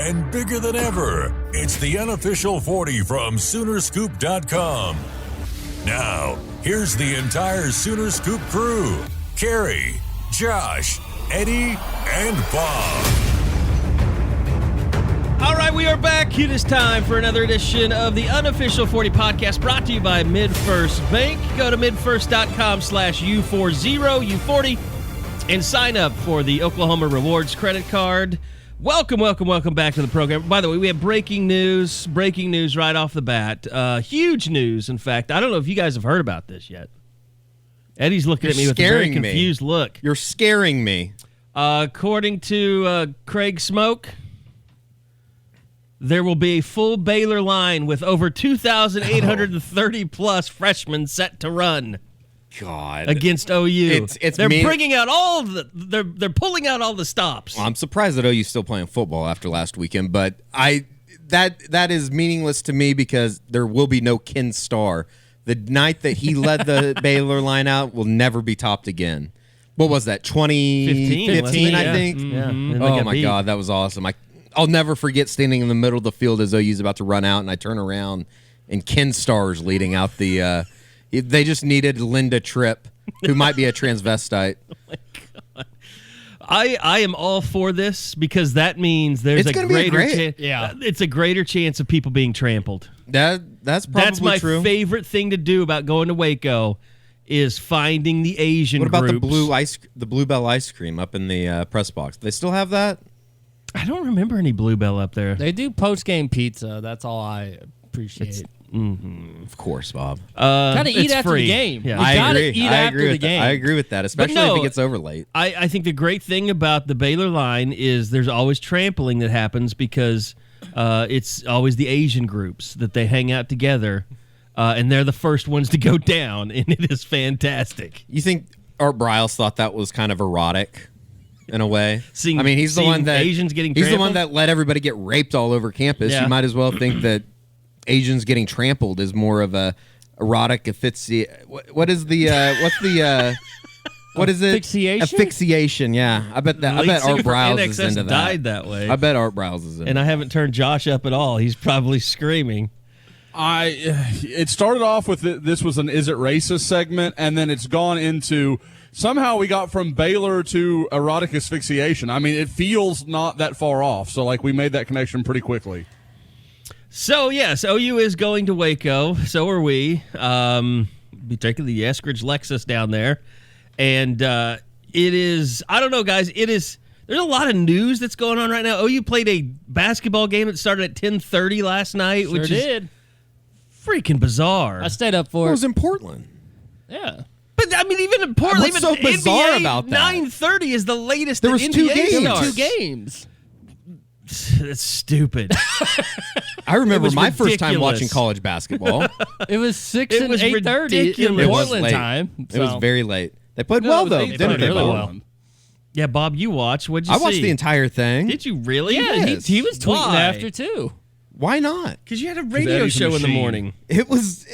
and bigger than ever. It's the unofficial 40 from Soonerscoop.com. Now, here's the entire Sooner Scoop crew. Carrie, Josh, Eddie, and Bob. All right, we are back. It is time for another edition of the Unofficial 40 podcast, brought to you by MidFirst Bank. Go to midfirst.com/U40, U40, and sign up for the Oklahoma Rewards credit card. Welcome back to the program. By the way, we have breaking news right off the bat. Huge news, in fact. I don't know if you guys have heard about this yet. Eddie's looking at me with a very confused look. You're scaring me. According to Craig Smoke, there will be a full Baylor line with over 2,830-plus freshmen set to run. God, against OU. They're bringing out all the they're pulling out all the stops. Well, I'm surprised that OU's still playing football after last weekend, but that is meaningless to me because there will be no Ken Starr. The night that he led the Baylor line out will never be topped again. What was that? 2015, I think. Mm-hmm. Oh my God, that was awesome. I'll never forget standing in the middle of the field as OU's about to run out, and I turn around, and Ken Starr's leading out the they just needed Linda Tripp, who might be a transvestite. Oh my God. I am all for this because that means there's a greater chance. Yeah, it's a greater chance of people being trampled. That's probably my true. favorite thing to do about going to Waco is finding the Asian groups. What about groups. the Bluebell ice cream up in the press box? Do they still have that? I don't remember any Bluebell up there. They do post-game pizza. That's all I appreciate. Of course, Bob. Gotta eat after free. the game. Yeah. I agree. Eat after the game. I agree with that, especially if it gets over late. I think the great thing about the Baylor line is there's always trampling that happens because it's always the Asian groups that they hang out together, and they're the first ones to go down, and it is fantastic. You think Art Briles thought that was kind of erotic? In a way, he's the one that Asians getting he's trampled? the one that let everybody get raped all over campus. Yeah. You might as well think that Asians getting trampled is more of a erotic asphyxiation. What is it? Asphyxiation? Asphyxiation. Yeah, I bet Art Briles is into that. Died that way. I bet Art Briles is into. And I haven't turned Josh up at all. He's probably screaming. It started off with this was an Is It Racist segment, and then it's gone into. Somehow we got from Baylor to erotic asphyxiation. I mean, it feels not that far off. So, we made that connection pretty quickly. So, yes, OU is going to Waco. So are we. Be taking the Eskridge Lexus down there. And it is, I don't know, guys, there's a lot of news that's going on right now. OU played a basketball game that started at 10:30 last night, which is freaking bizarre. I stayed up for it. It was in Portland. Yeah. But, even in Portland, what's so bizarre NBA, about that? 9:30 is the latest there was NBA 2 games. starts. 2 games. That's stupid. I remember my first ridiculous. time watching college basketball. It was 6 and was 8:30 in ridiculous. Portland time. It was very late. They played well, though. They played really well. Yeah, Bob, you watched. What'd you see? I watched the entire thing. Did you really? Yeah, Yes. he was tweeting Why? after, too. Why not? Because you had a radio Eddie's a show in the machine. morning. It was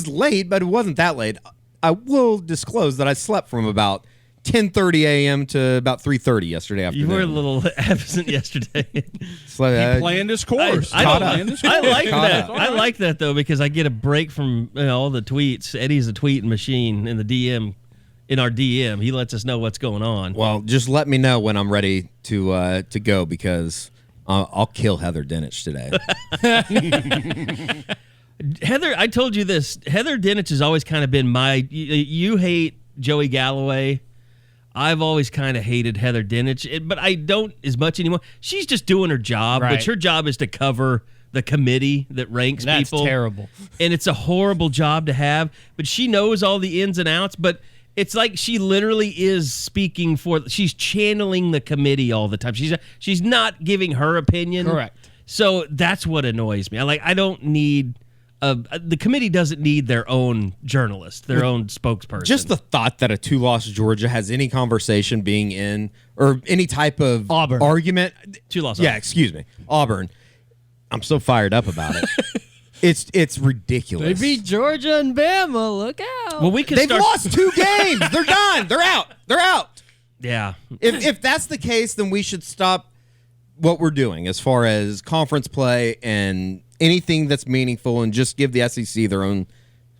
late, but it wasn't that late. I will disclose that I slept from about 10:30 a.m. to about 3:30 yesterday afternoon. You were a little absent yesterday. He planned his course. I like that. Caught I like that, though, because I get a break from all the tweets. Eddie's a tweeting machine in the DM. In our DM, he lets us know what's going on. Well, just let me know when I'm ready to go because I'll kill Heather Dinich today. Heather, I told you this. Heather Dinich has always kind of been you hate Joey Galloway. I've always kind of hated Heather Dinich, but I don't as much anymore. She's just doing her job, which her job is to cover the committee that ranks That's people. terrible. And it's a horrible job to have, but she knows all the ins and outs, but it's like she literally is speaking she's channeling the committee all the time. She's not giving her opinion. Correct. So that's what annoys me. I don't need the committee doesn't need their own journalist, their own spokesperson. Just the thought that a 2-loss Georgia has any conversation being in or any type of Auburn. argument. 2-loss. Yeah, excuse me. Auburn. I'm so fired up about it. It's ridiculous. They beat Georgia and Bama. Look out. Well, we can They've lost 2 games. They're done. They're out. Yeah. If that's the case, then we should stop what we're doing as far as conference play and anything that's meaningful, and just give the SEC their own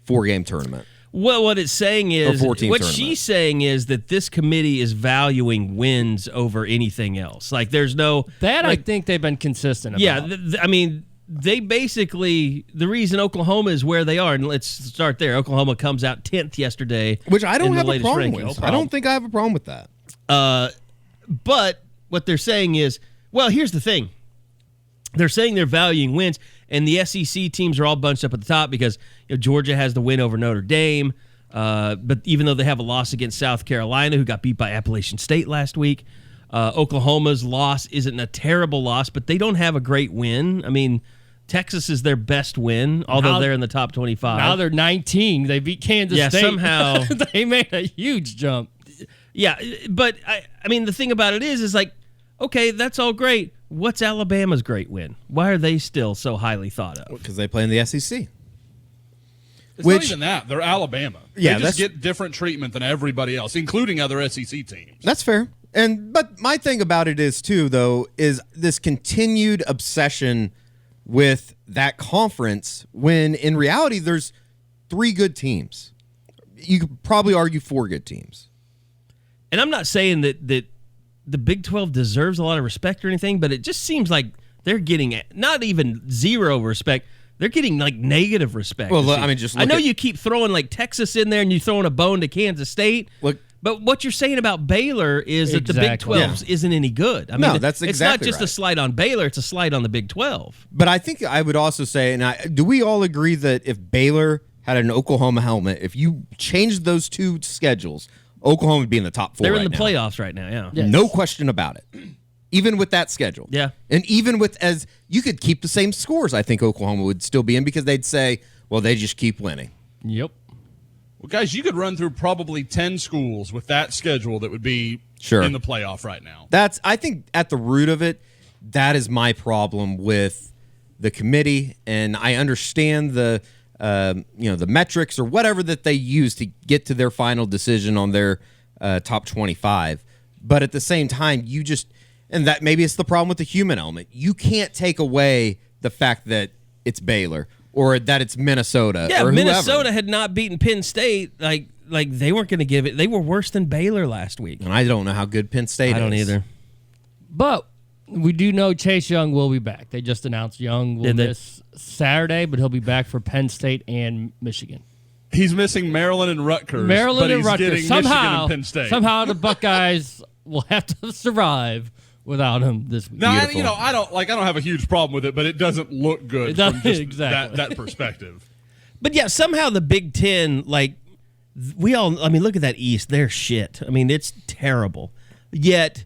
4-game tournament. Well, what it's saying is, what tournament. she's saying is that this committee is valuing wins over anything else. Like, there's no That like, I think they've been consistent about. Yeah, I mean, they basically, the reason Oklahoma is where they are, and let's start there. Oklahoma comes out 10th yesterday, Which I don't in the have a latest problem rankings. with. I don't think I have a problem with that. But what they're saying is, well, here's the thing. They're saying they're valuing wins, and the SEC teams are all bunched up at the top because Georgia has the win over Notre Dame. But even though they have a loss against South Carolina, who got beat by Appalachian State last week, Oklahoma's loss isn't a terrible loss, but they don't have a great win. I mean, Texas is their best win, although they're in the top 25. Now they're 19. They beat Kansas State. Somehow. They made a huge jump. Yeah, but I mean, the thing about it is like, okay, that's all great. What's Alabama's great win? Why are they still so highly thought of? Because they play in the SEC. It's not even that. They're Alabama. Yeah, they just get different treatment than everybody else, including other SEC teams. That's fair. But my thing about it is, too, though, is this continued obsession with that conference when, in reality, there's 3 good teams. You could probably argue 4 good teams. And I'm not saying that the Big 12 deserves a lot of respect or anything, but it just seems like they're getting not even zero respect. They're getting like negative respect. Well, I mean, I know you keep throwing like Texas in there and you're throwing a bone to Kansas State. But what you're saying about Baylor is that the Big 12 isn't any good. I mean, that's exactly it's not just right. a slight on Baylor; it's a slight on the Big 12. But I think I would also say, do we all agree that if Baylor had an Oklahoma helmet, if you changed those 2 schedules, Oklahoma would be in the top 4 They're right in the now. playoffs right now, yeah. Yes. No question about it. Even with that schedule. Yeah. And even with, as you could keep the same scores, I think Oklahoma would still be in, because they'd say, well, they just keep winning. Yep. Well, guys, you could run through probably 10 schools with that schedule that would be in the playoff right now. I think at the root of it, that is my problem with the committee, and I understand the metrics or whatever that they use to get to their final decision on their top 25. But at the same time, and that maybe it's the problem with the human element. You can't take away the fact that it's Baylor or that it's Minnesota. Yeah, or Minnesota whoever. had not beaten Penn State. Like they weren't going to give it. They were worse than Baylor last week. And I don't know how good Penn State is. I don't either. But we do know Chase Young will be back. They just announced Young will miss Saturday, but he'll be back for Penn State and Michigan. He's missing Maryland and Rutgers. But he's getting Michigan and Penn State. Somehow the Buckeyes will have to survive without him this week. No, I don't have a huge problem with it, but it doesn't look good from just exactly. that perspective. But yeah, somehow the Big Ten, look at that East. They're shit. I mean, it's terrible. Yet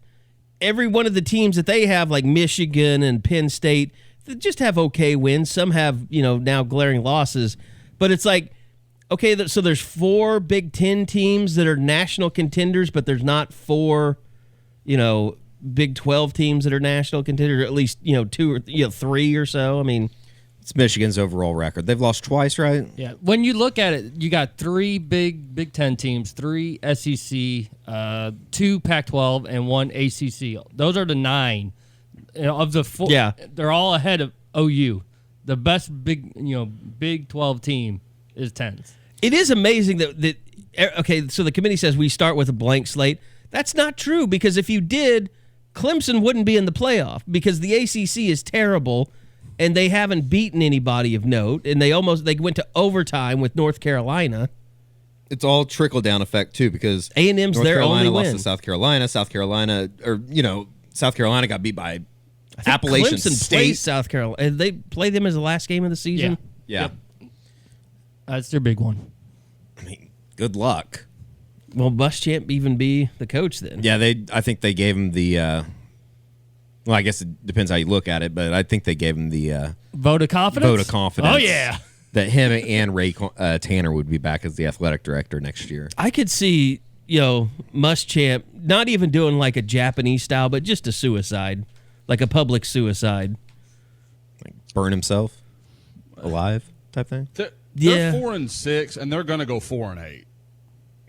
every one of the teams that they have, like Michigan and Penn State, they just have okay wins. Some have, now glaring losses. But it's like, okay, so there's 4 Big Ten teams that are national contenders, but there's not 4, Big 12 teams that are national contenders, or at least 2 or 3 or so. I mean, it's Michigan's overall record. They've lost twice, right? Yeah. When you look at it, you got 3 Big Ten teams, 3 SEC, 2 Pac-12, and 1 ACC. Those are the 9 of the 4. Yeah, they're all ahead of OU. The best Big 12 team is 10th. It is amazing that okay. So the committee says we start with a blank slate. That's not true, because if you did, Clemson wouldn't be in the playoff, because the ACC is terrible and they haven't beaten anybody of note, and they went to overtime with North Carolina. It's all trickle-down effect, too, because A&M's North their Carolina only lost win. to South Carolina. South Carolina got beat by Appalachian Clemson State. plays South Carolina. And they play them as the last game of the season. Yeah. Yep. That's their big one. I mean, good luck. Well, Muschamp even be the coach then? Yeah, I think they gave him the. Well, I guess it depends how you look at it, but I think they gave him the vote of confidence. Vote of confidence. Oh yeah, that him and Ray Tanner would be back as the athletic director next year. I could see Muschamp not even doing like a Japanese style, but just a suicide, like a public suicide, like burn himself alive type thing. They're 4-6, and they're going to go 4-8.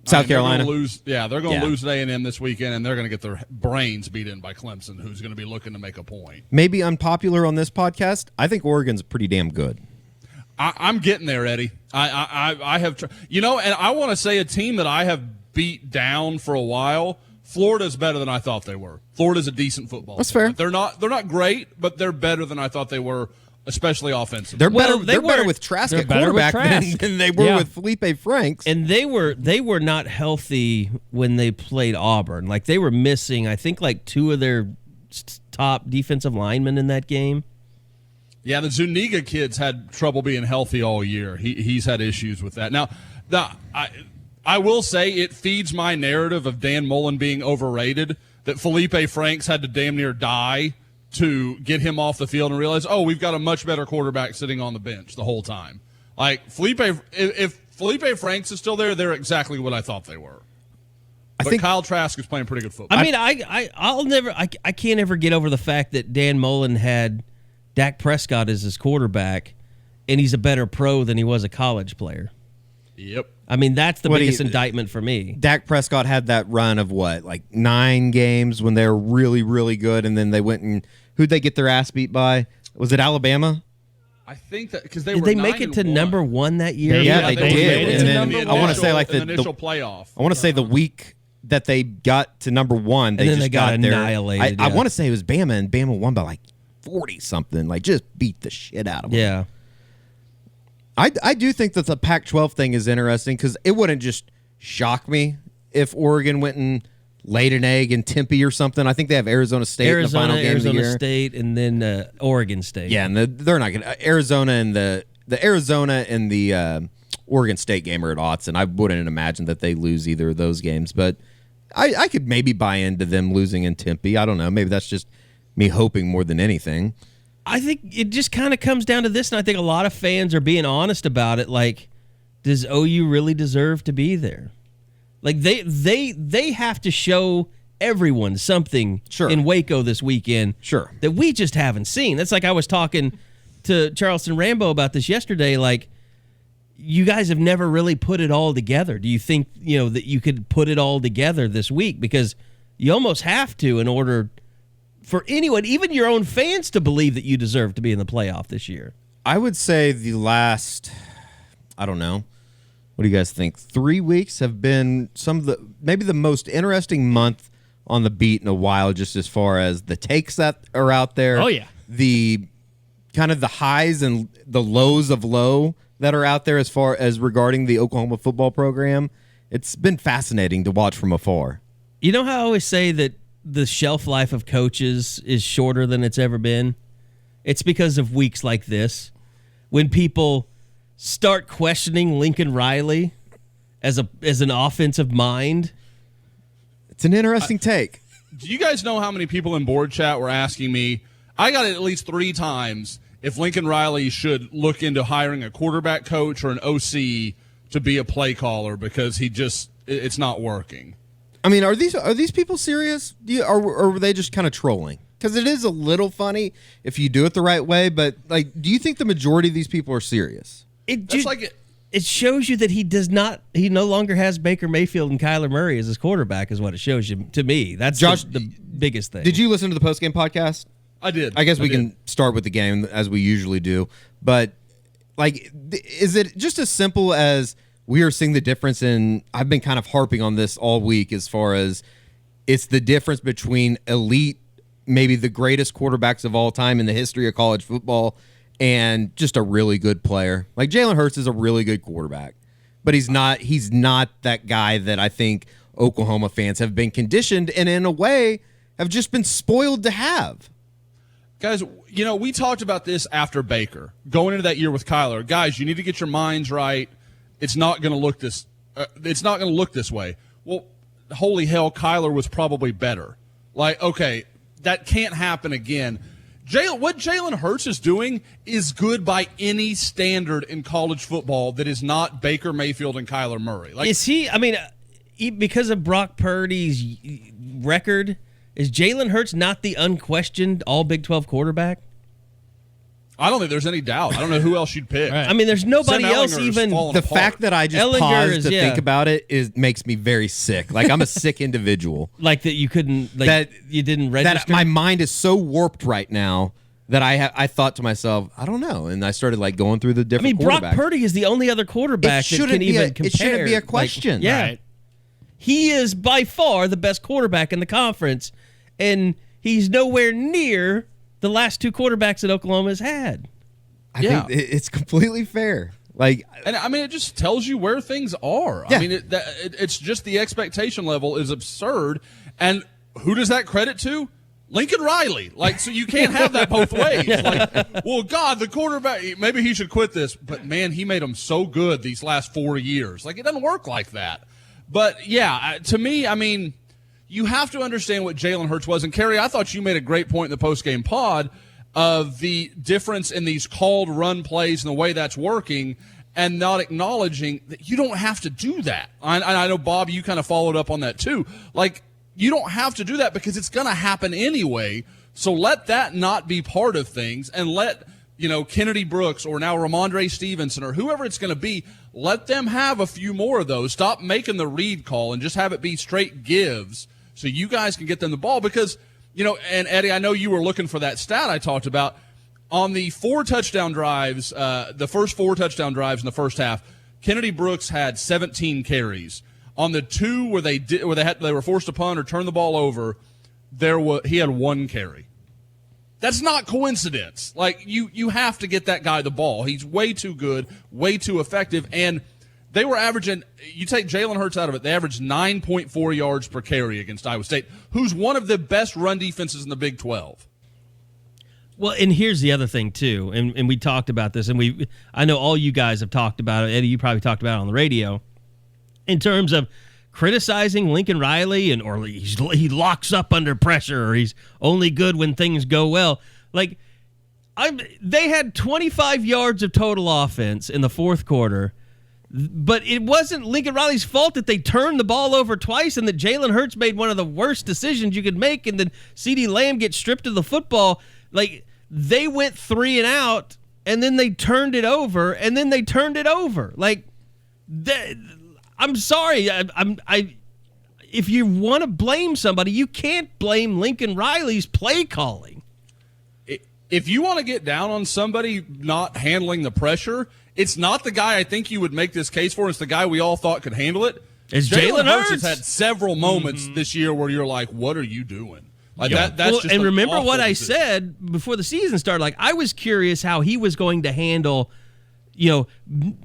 South Carolina. They're going to lose at A&M this weekend, and they're going to get their brains beat in by Clemson, who's going to be looking to make a point. Maybe unpopular on this podcast. I think Oregon's pretty damn good. I'm getting there, Eddie. I have, and I want to say a team that I have beat down for a while. Florida's better than I thought they were. Florida's a decent football. That's team. fair. They're not great, but they're better than I thought they were, especially offensively. They're better with Trask at quarterback than they were with Felipe Franks. And they were not healthy when they played Auburn. Like, they were missing, I think, like 2 of their top defensive linemen in that game. Yeah, the Zuniga kids had trouble being healthy all year. He's had issues with that. Now, I will say it feeds my narrative of Dan Mullen being overrated, that Felipe Franks had to damn near die to get him off the field and realize, we've got a much better quarterback sitting on the bench the whole time. Like, if Felipe Franks is still there, they're exactly what I thought they were. But Kyle Trask is playing pretty good football. I mean, I can't ever get over the fact that Dan Mullen had Dak Prescott as his quarterback, and he's a better pro than he was a college player. Yep. I mean, that's the biggest indictment for me. Dak Prescott had that run of 9 games when they were really, really good, and then they went and who'd they get their ass beat by? Was it Alabama? I think that because did they make it to number 1 that year? Yeah, they did. And then I want to say the initial playoff. I want to say the week that they got to number 1, they just got annihilated. I want to say it was Bama, and Bama won by 40 something. Just beat the shit out of them. Yeah. I do think that the Pac-12 thing is interesting because it wouldn't just shock me if Oregon went and laid an egg in Tempe or something. I think they have Arizona State in the final game of the year. Arizona State, and then Oregon State. Yeah, and they're not going to. Arizona and the Arizona and the Oregon State game are at odds, and I wouldn't imagine that they lose either of those games. But I could maybe buy into them losing in Tempe. I don't know. Maybe that's just me hoping more than anything. I think it just kind of comes down to this, and I think a lot of fans are being honest about it. Like, does OU really deserve to be there? Like, they have to show everyone something in Waco this weekend that we just haven't seen. That's like I was talking to Charleston Rambo about this yesterday. Like, you guys have never really put it all together. Do you think, that you could put it all together this week? Because you almost have to in order for anyone, even your own fans, to believe that you deserve to be in the playoff this year. I would say the last, I don't know, what do you guys think? 3 weeks have been maybe the most interesting month on the beat in a while, just as far as the takes that are out there. Oh, yeah. The kind of the highs and the lows of low that are out there as far as regarding the Oklahoma football program. It's been fascinating to watch from afar. You know how I always say that the shelf life of coaches is shorter than it's ever been? It's because of weeks like this, when people start questioning Lincoln Riley as an offensive mind. It's an interesting take. Do you guys know how many people in board chat were asking me? I got it at least 3 times if Lincoln Riley should look into hiring a quarterback coach or an OC to be a play caller because it's not working. I mean, are these people serious? Or were they just kind of trolling? Because it is a little funny if you do it the right way, but do you think the majority of these people are serious? It shows you that he no longer has Baker Mayfield and Kyler Murray as his quarterback, is what it shows you to me. That's Josh, the biggest thing. Did you listen to the postgame podcast? I did. I guess we can start with the game as we usually do. But is it just as simple as we are seeing the difference in, I've been kind of harping on this all week as far as it's the difference between elite, maybe the greatest quarterbacks of all time in the history of college football, and just a really good player. Like Jalen Hurts is a really good quarterback, but he's not that guy that I think Oklahoma fans have been conditioned and in a way have just been spoiled to have. Guys, we talked about this after Baker, going into that year with Kyler. Guys, you need to get your minds right. It's not going to look this. It's not going to look this way. Well, holy hell, Kyler was probably better. Okay, that can't happen again. What Jalen Hurts is doing is good by any standard in college football that is not Baker Mayfield and Kyler Murray. Is he? I mean, because of Brock Purdy's record, is Jalen Hurts not the unquestioned All Big 12 quarterback? I don't think there's any doubt. I don't know who else you'd pick. Right. I mean, there's nobody Sam else Ellinger's even. fallen The apart. fact that I just Ellinger paused is- to yeah. think about it makes me very sick. Like I'm a sick individual. Like that you couldn't, like That- you didn't register. That my mind is so warped right now that I thought to myself, I don't know, and I started like going through the I different. mean, Brock quarterbacks. Purdy is the only other quarterback that shouldn't can be even a- compare. it shouldn't be a Like, question. yeah. Right. He is by far the best quarterback in the conference, and he's nowhere near the last two quarterbacks that Oklahoma has had. I think it's completely fair. Like, And I mean, it just tells you where things are. Yeah. I mean, it's just the expectation level is absurd. And who does that credit to? Lincoln Riley. Like, so you can't have that both ways. Like, well, God, the quarterback, maybe he should quit this. But, man, he made them so good these last 4 years. Like, it doesn't work like that. But, yeah, to me, I mean, you have to understand what Jalen Hurts was. And, Kerry, I thought you made a great point in the postgame pod of the difference in these called run plays and the way that's working and not acknowledging that you don't have to do that. I know, Bob, you kind of followed up on that too. Like, you don't have to do that because it's going to happen anyway. So let that not be part of things and let, Kennedy Brooks or now Ramondre Stevenson or whoever it's going to be, let them have a few more of those. Stop making the read call and just have it be straight gives so you guys can get them the ball because – and Eddie, I know you were looking for that stat I talked about. On the 4 touchdown drives, the first 4 touchdown drives in the first half, Kennedy Brooks had 17 carries. On the 2 where they were forced to punt or turn the ball over, he had 1 carry. That's not coincidence. Like you have to get that guy the ball. He's way too good, way too effective, and they were averaging, you take Jalen Hurts out of it, they averaged 9.4 yards per carry against Iowa State, who's one of the best run defenses in the Big 12. Well, and here's the other thing, too, and we talked about this, and I know all you guys have talked about it. Eddie, you probably talked about it on the radio, in terms of criticizing Lincoln Riley, or he locks up under pressure, or he's only good when things go well. Like, they had 25 yards of total offense in the fourth quarter, but it wasn't Lincoln Riley's fault that they turned the ball over twice and that Jalen Hurts made one of the worst decisions you could make, and then CeeDee Lamb gets stripped of the football. Like, they went 3 and out, and then they turned it over, and then they turned it over. Like, I'm sorry. If you want to blame somebody, you can't blame Lincoln Riley's play calling. If you want to get down on somebody not handling the pressure, it's not the guy I think you would make this case for. It's the guy we all thought could handle it. It's Jalen Hurts. Has had several moments this year where you're like, what are you doing? Like that's well, just and an remember awful what I decision. said before the season started. Like, I was curious how he was going to handle,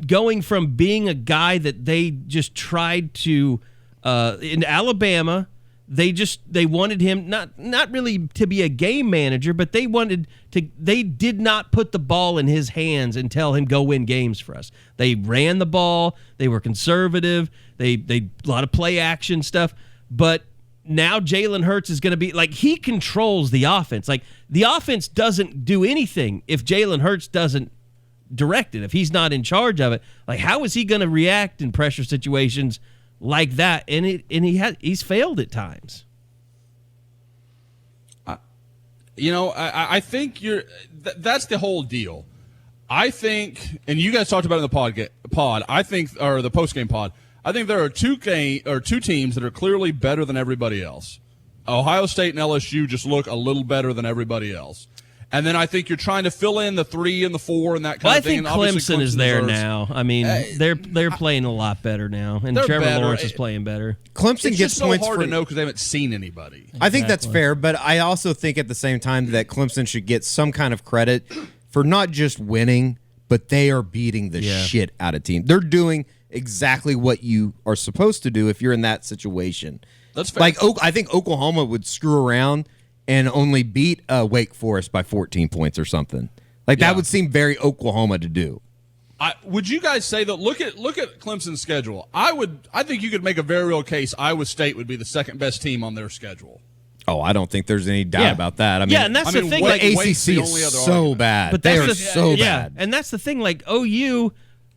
going from being a guy that they just tried to in Alabama. They wanted him not really to be a game manager, but they did not put the ball in his hands and tell him go win games for us. They ran the ball. They were conservative. They a lot of play action stuff. But now Jalen Hurts is going to be like, he controls the offense. Like, the offense doesn't do anything if Jalen Hurts doesn't direct it, if he's not in charge of it. Like, how is he going to react in pressure situations like that? And he's failed at times. I think that's the whole deal. I think, and you guys talked about it in the pod. I think, or the postgame pod. I think there are two teams that are clearly better than everybody else. Ohio State and LSU just look a little better than everybody else. And then I think you're trying to fill in the 3 and the 4 and that kind of thing. I think Clemson is there now. I mean, they're playing a lot better now, and Trevor Lawrence is playing better. Clemson it's gets just so points hard for, to know because they haven't seen anybody. I think that's fair, but I also think at the same time that Clemson should get some kind of credit for not just winning, but they are beating the shit out of teams. They're doing exactly what you are supposed to do if you're in that situation. That's fair. Like, I think Oklahoma would screw around and only beat Wake Forest by 14 points or something. Like, that would seem very Oklahoma to do. Would you guys say that? Look at Clemson's schedule. I think you could make a very real case. Iowa State would be the second best team on their schedule. Oh, I don't think there's any doubt about that. I mean, and that's the thing. the Like, ACC is so bad. But they that's are so bad. And that's the thing. Like, OU,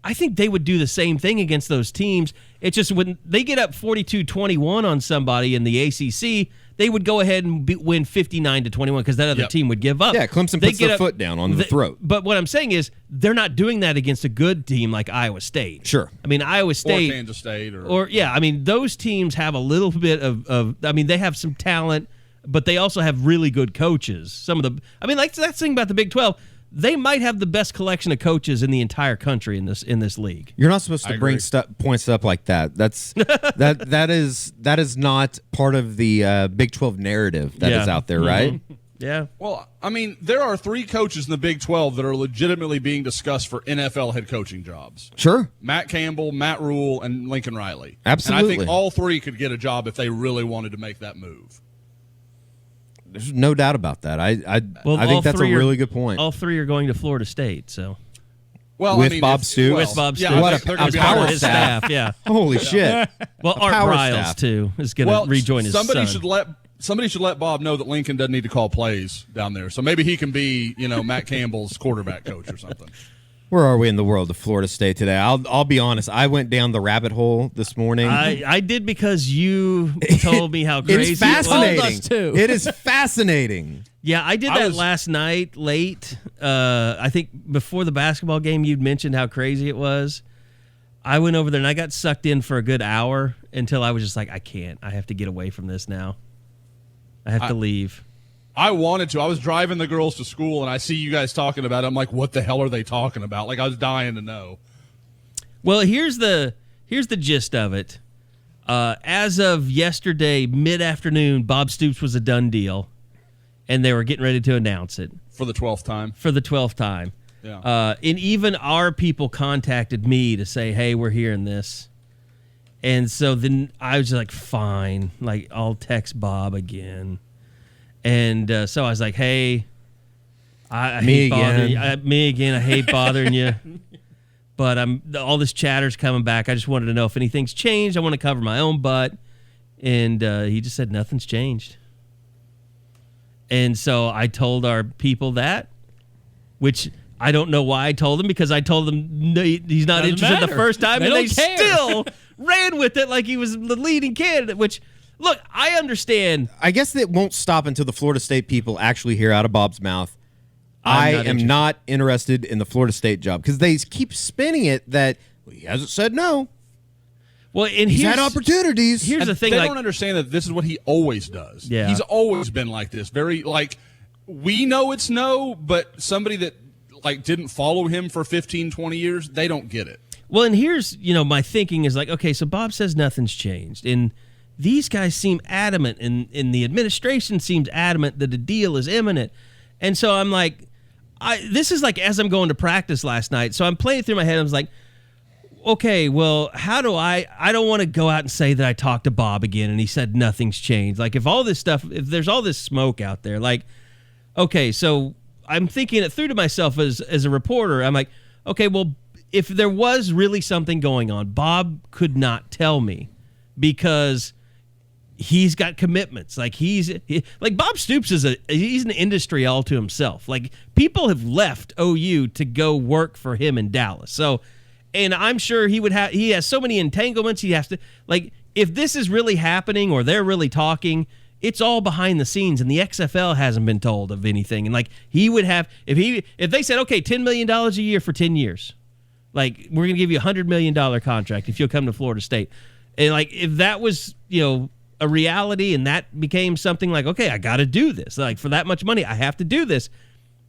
I think they would do the same thing against those teams. It's just when they get up 42-21 on somebody in the ACC, they would go ahead and win 59-21 because that other team would give up. Yeah, Clemson puts their foot down on the throat. But what I'm saying is they're not doing that against a good team like Iowa State. Sure. I mean, Iowa State. Or Kansas State. I mean, those teams have a little bit of I mean, they have some talent, but they also have really good coaches. Like that's the thing about the Big 12. They might have the best collection of coaches in the entire country in this league. You're not supposed to bring points up like that. That's that is not part of the Big 12 narrative that is out there, right? Yeah. Well, I mean, there are 3 coaches in the Big 12 that are legitimately being discussed for NFL head coaching jobs. Sure. Matt Campbell, Matt Rule, and Lincoln Riley. Absolutely. And I think all 3 could get a job if they really wanted to make that move. There's no doubt about that. I think that's a really good point. All 3 are going to Florida State, so. Well, with Bob Stoops. With Bob Stoops. Yeah, what as part of his staff, yeah. Holy shit. Well, Art Briles, too, is going to rejoin his son. Somebody should let Bob know that Lincoln doesn't need to call plays down there. So maybe he can be, Matt Campbell's quarterback coach or something. Where are we in the world of Florida State today? I'll be honest. I went down the rabbit hole this morning. I did because you told me how crazy it's fascinating. it was. Us too. It is fascinating. Yeah, I did that last night late. I think before the basketball game, you'd mentioned how crazy it was. I went over there and I got sucked in for a good hour until I was just like, I can't. I have to get away from this now. I have to leave. I wanted to. I was driving the girls to school, and I see you guys talking about it. I'm like, what the hell are they talking about? Like, I was dying to know. Well, here's the gist of it. As of yesterday, mid-afternoon, Bob Stoops was a done deal, and they were getting ready to announce it. For the 12th time? For the 12th time. Yeah. And even our people contacted me to say, hey, we're hearing this. And so then I was like, fine. Like, I'll text Bob again. And so I was like, hey, I hate bothering you. Me again. I hate bothering you. But all this chatter's coming back. I just wanted to know if anything's changed. I want to cover my own butt. And he just said nothing's changed. And so I told our people that, which I don't know why I told them, because I told them he's not interested the first time, and they still ran with it like he was the leading candidate, which... Look, I understand. I guess it won't stop until the Florida State people actually hear out of Bob's mouth, I am not interested in the Florida State job, because they keep spinning it that he hasn't said no. Well, and he's had opportunities. Here's the thing. They don't understand that this is what he always does. Yeah. He's always been like this. Very, like, we know it's no, but somebody that, like, didn't follow him for 15, 20 years, they don't get it. Well, and here's, my thinking is like, okay, so Bob says nothing's changed, and these guys seem adamant, and the administration seems adamant that a deal is imminent. And so I'm like, this is like as I'm going to practice last night. So I'm playing through my head. I was like, okay, well, how do I don't want to go out and say that I talked to Bob again and he said nothing's changed. Like, if there's all this smoke out there, like, okay, so I'm thinking it through to myself as a reporter. I'm like, okay, well, if there was really something going on, Bob could not tell me, because he's got commitments. Like, like Bob Stoops he's an industry all to himself. Like, people have left OU to go work for him in Dallas. So, and I'm sure he has so many entanglements. He has to, like, if this is really happening or they're really talking, it's all behind the scenes, and the XFL hasn't been told of anything. And like, he would have, if they said, okay, $10 million a year for 10 years, like, we're going to give you a $100 million contract if you'll come to Florida State. And like, if that was, a reality, and that became something like, okay, I got to do this. Like, for that much money, I have to do this.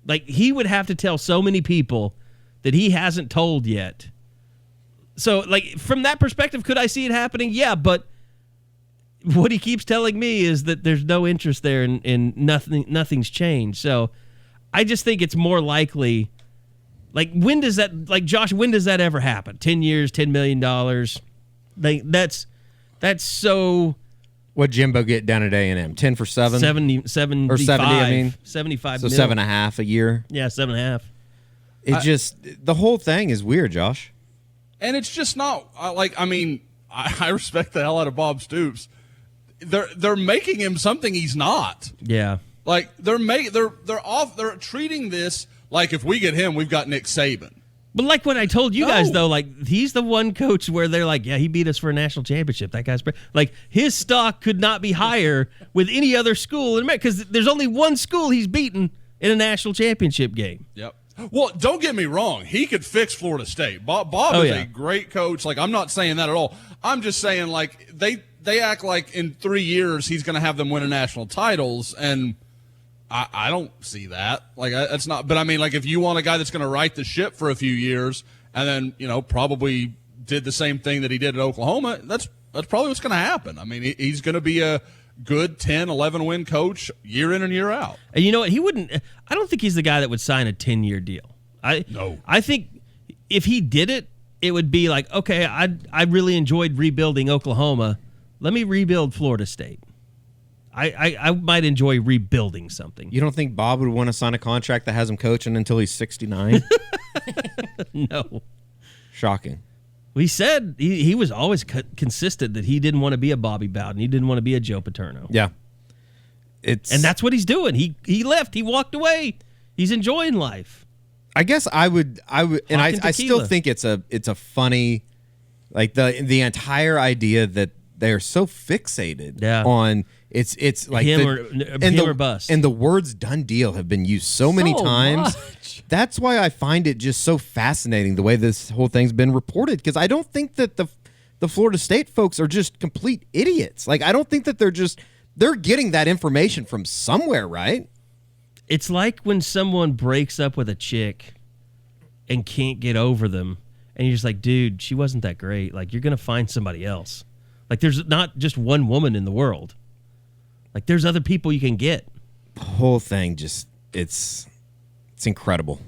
Like, he would have to tell so many people that he hasn't told yet. So, like, from that perspective, could I see it happening? Yeah, but what he keeps telling me is that there's no interest there, and nothing's changed. So, I just think it's more likely. Like, when does that ever happen? 10 years, $10 million. Like, that's so. What Jimbo get down at A&M? 10 for 7? 75. Or 70, I mean. 75 So mil. 7.5 a year? Yeah, 7.5. The whole thing is weird, Josh. And it's just not, I respect the hell out of Bob Stoops. They're making him something he's not. Yeah. Like, they're treating this like, if we get him, we've got Nick Saban. But like what I told you guys, though, like he's the one coach where they're like, yeah, he beat us for a national championship. That guy's like his stock could not be higher with any other school in America because there's only one school he's beaten in a national championship game. Yep. Well, don't get me wrong. He could fix Florida State. Bob is a great coach. Like, I'm not saying that at all. I'm just saying, like, they act like in 3 years he's going to have them win a national titles, and I don't see that. Like, that's not – but, I mean, like, if you want a guy that's going to right the ship for a few years and then, you know, probably did the same thing that he did at Oklahoma, that's probably what's going to happen. I mean, he's going to be a – good 10, 11-win coach year in and year out. And you know what? He wouldn't – I don't think he's the guy that would sign a 10-year deal. No. I think if he did it, it would be like, okay, I really enjoyed rebuilding Oklahoma. Let me rebuild Florida State. I might enjoy rebuilding something. You don't think Bob would want to sign a contract that has him coaching until he's 69? No. Shocking. He said he was always consistent that he didn't want to be a Bobby Bowden. He didn't want to be a Joe Paterno. Yeah. And that's what he's doing. He left. He walked away. He's enjoying life. I guess I would, and I still think it's a funny, like the entire idea that they're so fixated on it's like him or bust. And the words "done deal" have been used so many times. Much. That's why I find it just so fascinating the way this whole thing's been reported, because I don't think that the Florida State folks are just complete idiots. Like, I don't think that they're getting that information from somewhere, right? It's like when someone breaks up with a chick and can't get over them, and you're just like, dude, she wasn't that great. Like, you're going to find somebody else. Like, there's not just one woman in the world. Like, there's other people you can get. The whole thing just, it's incredible.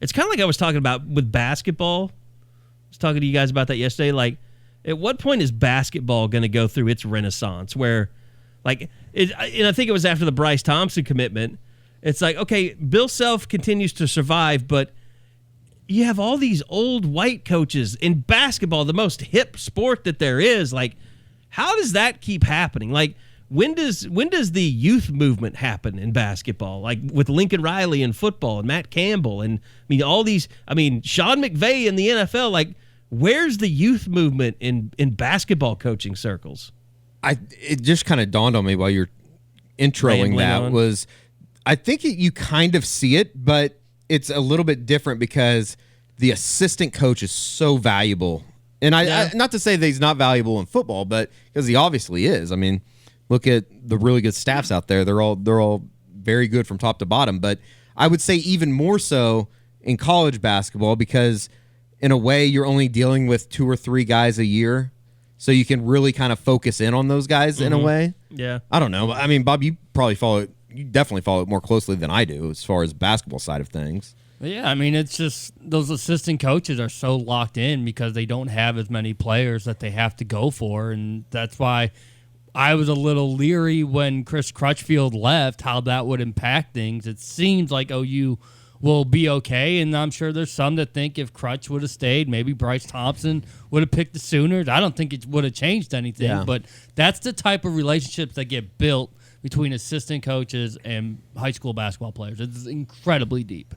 It's kind of like I was talking about with basketball. I was talking to you guys about that yesterday. Like, at what point is basketball going to go through its renaissance where, like, and I think it was after the Bryce Thompson commitment, it's like, okay, Bill Self continues to survive, but you have all these old white coaches in basketball, the most hip sport that there is. Like, how does that keep happening? Like, when does the youth movement happen in basketball? Like with Lincoln Riley in football and Matt Campbell and Sean McVay in the NFL. Like, where's the youth movement in basketball coaching circles? It just kind of dawned on me while you're introing that was, I think you kind of see it, but it's a little bit different because the assistant coach is so valuable. And I not to say that he's not valuable in football, but because he obviously is. I mean, look at the really good staffs out there. They're all very good from top to bottom. But I would say even more so in college basketball because in a way you're only dealing with 2 or 3 guys a year. So you can really kind of focus in on those guys in a way. Yeah. I don't know. I mean, Bob, you definitely follow it more closely than I do as far as basketball side of things. Yeah, I mean, it's just those assistant coaches are so locked in because they don't have as many players that they have to go for. And that's why I was a little leery when Chris Crutchfield left, how that would impact things. It seems like OU will be okay, and I'm sure there's some that think if Crutch would have stayed, maybe Bryce Thompson would have picked the Sooners. I don't think it would have changed anything, but that's the type of relationships that get built between assistant coaches and high school basketball players. It's incredibly deep.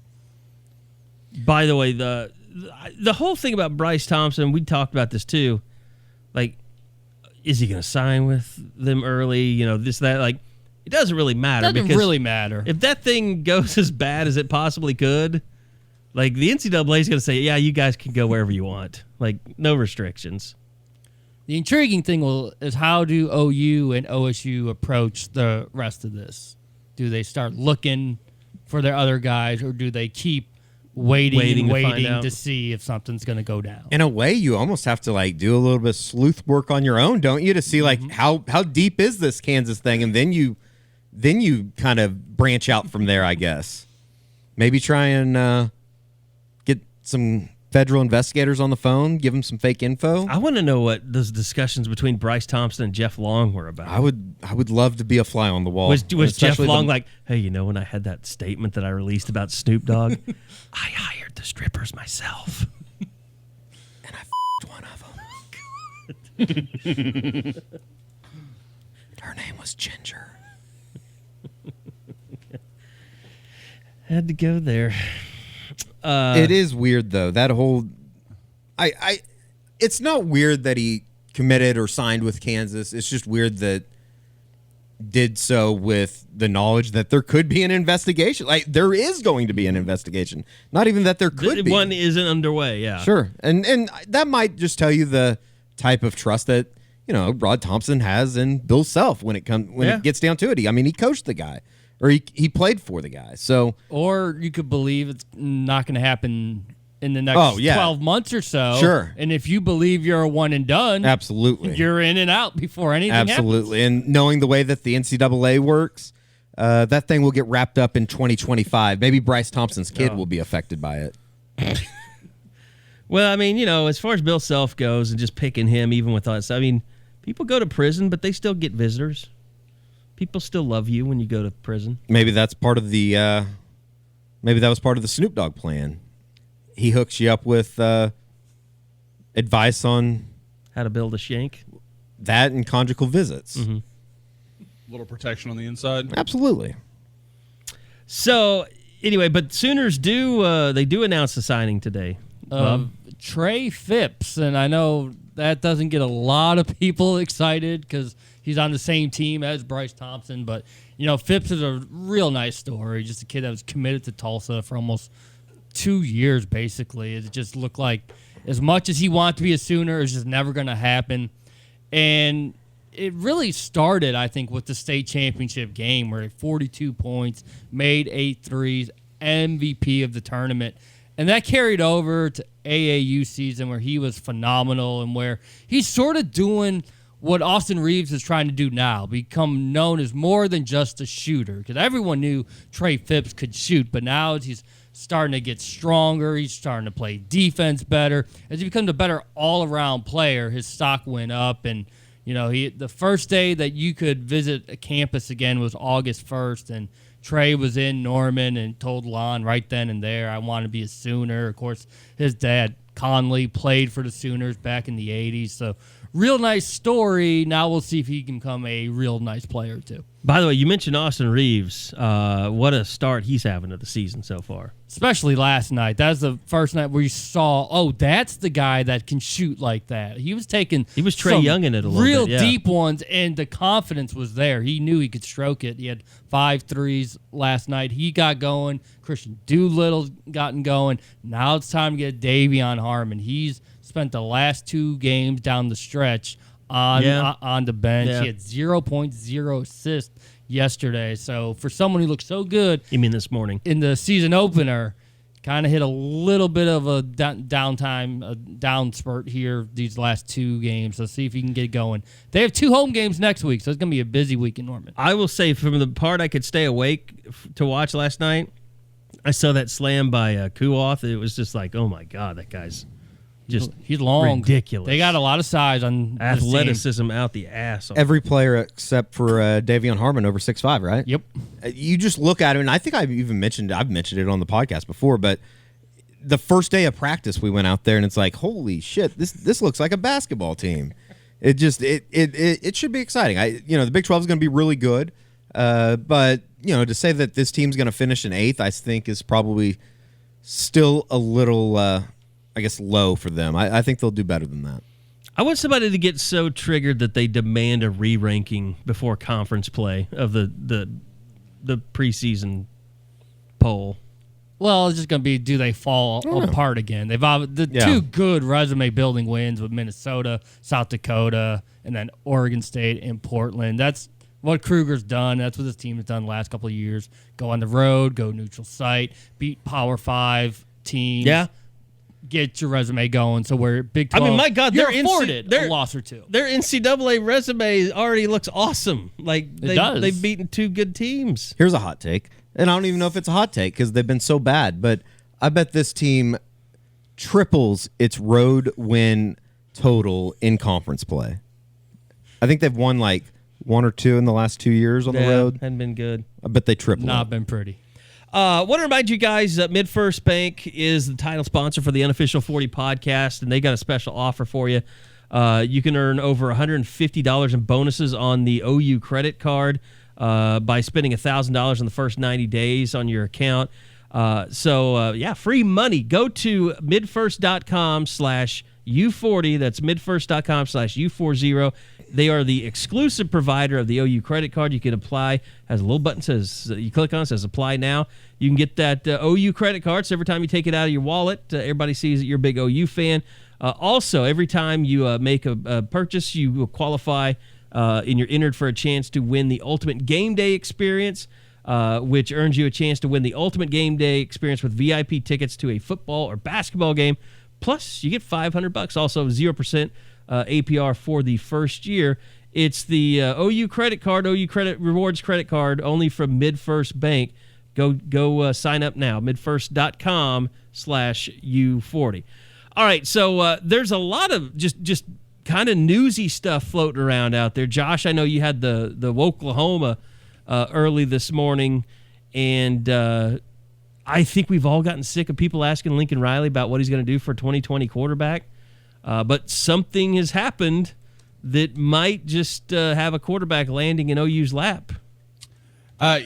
By the way, the whole thing about Bryce Thompson, we talked about this too. Like, is he going to sign with them early? You know, this, that. Like, it doesn't really matter. Doesn't really matter. If that thing goes as bad as it possibly could, like, the NCAA is going to say, yeah, you guys can go wherever you want. Like, no restrictions. The intriguing thing is how do OU and OSU approach the rest of this? Do they start looking for their other guys, or do they keep waiting to see if something's going to go down? In a way, you almost have to like do a little bit of sleuth work on your own, don't you, to see like how deep is this Kansas thing, and then you kind of branch out from there, I guess. Maybe try and get some federal investigators on the phone, give them some fake info. I want to know what those discussions between Bryce Thompson and Jeff Long were about. I would love to be a fly on the wall. Was Jeff Long like, hey, you know, when I had that statement that I released about Snoop Dogg, I hired the strippers myself. And I f***ed one of them. Her name was Ginger. Had to go there. It is weird though. That whole, it's not weird that he committed or signed with Kansas. It's just weird that did so with the knowledge that there could be an investigation. Like there is going to be an investigation. Not even that there could be. One isn't underway. Yeah, sure, and that might just tell you the type of trust that Rod Thompson has in Bill Self when it gets down to it. He coached the guy, or he played for the guy. So, or you could believe it's not going to happen in the next 12 months or so. Sure. And if you believe you're a one and done, absolutely, you're in and out before anything absolutely. happens. And knowing the way that the NCAA works, that thing will get wrapped up in 2025. Maybe Bryce Thompson's kid will be affected by it. Well, as far as Bill Self goes and just picking him, even with us, people go to prison, but they still get visitors. People still love you when you go to prison. Maybe that's part of the. Maybe that was part of the Snoop Dogg plan. He hooks you up with advice on how to build a shank. That and conjugal visits. Mm-hmm. Little protection on the inside. Absolutely. So anyway, but Sooners do announce the signing today. Trey Phipps, and I know that doesn't get a lot of people excited because he's on the same team as Bryce Thompson. But Phipps is a real nice story. Just a kid that was committed to Tulsa for almost 2 years, basically. It just looked like as much as he wanted to be a Sooner, it's just never going to happen. And it really started, I think, with the state championship game where he had 42 points, made 8 threes, MVP of the tournament. And that carried over to AAU season where he was phenomenal and where he's sort of doing what Austin Reeves is trying to do now, become known as more than just a shooter. Because everyone knew Trey Phipps could shoot, but now he's starting to get stronger. He's starting to play defense better. As he becomes a better all-around player, his stock went up. And, the first day that you could visit a campus again was August 1st, and Trey was in Norman and told Lon right then and there, I want to be a Sooner. Of course, his dad, Conley, played for the Sooners back in the 80s. So, real nice story. Now we'll see if he can become a real nice player, too. By the way, you mentioned Austin Reeves. What a start he's having of the season so far. Especially last night. That was the first night where you saw, that's the guy that can shoot like that. He was Trey Young in it a little real bit, yeah. Deep ones, and the confidence was there. He knew he could stroke it. He had 5 threes last night. He got going. Christian Doolittle gotten going. Now it's time to get Davion Harmon. He's spent the last 2 games down the stretch on the bench. Yeah. He had 0.0 assists yesterday. So for someone who looked so good, You mean this morning? in the season opener, kind of hit a little bit of a downtime, a down spurt here these last 2 games. Let's see if he can get going. They have 2 home games next week, so it's going to be a busy week in Norman. I will say, from the part I could stay awake to watch last night, I saw that slam by Kuoth. It was just like, oh my God, that guy's just he's long, ridiculous. They got a lot of size on athleticism out the ass. Every player except for Davion Harmon over 6'5", right? Yep. You just look at him, and I think I've mentioned it on the podcast before, but the first day of practice we went out there, and it's like, holy shit, this looks like a basketball team. It just it should be exciting. The Big 12 is going to be really good, but to say that this team's going to finish in 8th, I think is probably still a little low for them. I think they'll do better than that. I want somebody to get so triggered that they demand a re-ranking before conference play of the preseason poll. Well, it's just going to be, do they fall apart again? They've 2 good resume building wins with Minnesota, South Dakota, and then Oregon State and Portland. That's what Kruger's done. That's what his team has done the last couple of years. Go on the road, go neutral site, beat Power 5 teams. Yeah. Get your resume going. So we're Big 12. My God, you're afforded a loss or 2. Their NCAA resume already looks awesome. Like they've beaten 2 good teams. Here's a hot take, and I don't even know if it's a hot take because they've been so bad, but I bet this team triples its road win total in conference play. I think they've won like 1 or 2 in the last 2 years on the road. Hadn't been good. I bet they triple. Not been pretty. Want to remind you guys that MidFirst Bank is the title sponsor for the Unofficial 40 podcast, and they got a special offer for you. You can earn over $150 in bonuses on the OU credit card by spending $1,000 in the first 90 days on your account. Free money. Go to midfirst.com/U40. That's midfirst.com/U40. They are the exclusive provider of the OU credit card. You can apply. Has a little button says you click on it, says apply now. You can get that OU credit card. So every time you take it out of your wallet, everybody sees that you're a big OU fan. Also, every time you make a purchase, you will qualify and you're entered for a chance to win the Ultimate Game Day experience, which earns you a chance to win the Ultimate Game Day experience with VIP tickets to a football or basketball game. Plus, you get $500. Also, 0% APR for the first year. It's the OU credit card, OU credit rewards credit card, only from MidFirst Bank. Go sign up now. midfirst.com/U40. All right, so there's a lot of just kind of newsy stuff floating around out there. Josh, I know you had the Oklahoma early this morning, and I think we've all gotten sick of people asking Lincoln Riley about what he's going to do for 2020 quarterback. But something has happened that might just have a quarterback landing in OU's lap. For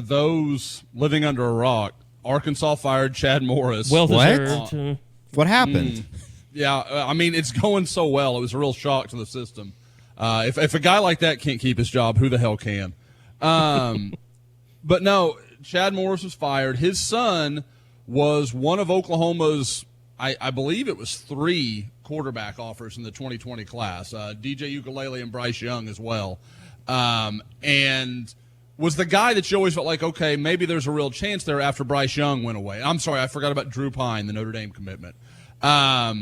those living under a rock, Arkansas fired Chad Morris. Well What? deserved. What happened? It's going so well. It was a real shock to the system. If a guy like that can't keep his job, who the hell can? But no, Chad Morris was fired. His son was one of Oklahoma's, I believe it was 3 quarterback offers in the 2020 class, DJ Ukulele and Bryce Young as well. And was the guy that you always felt like, okay, maybe there's a real chance there after Bryce Young went away. I'm sorry, I forgot about Drew Pine, the Notre Dame commitment. But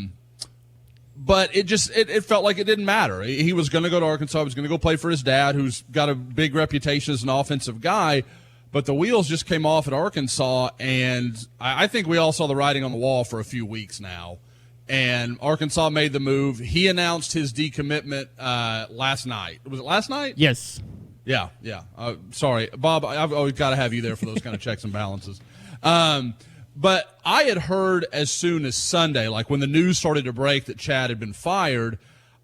it felt like it didn't matter. He was going to go to Arkansas. He was going to go play for his dad, who's got a big reputation as an offensive guy. But the wheels just came off at Arkansas, and I think we all saw the writing on the wall for a few weeks now. And Arkansas made the move. He announced his decommitment last night. Was it last night? Yes. Yeah. Sorry, Bob, I've always got to have you there for those kind of checks and balances. But I had heard as soon as Sunday, like when the news started to break that Chad had been fired,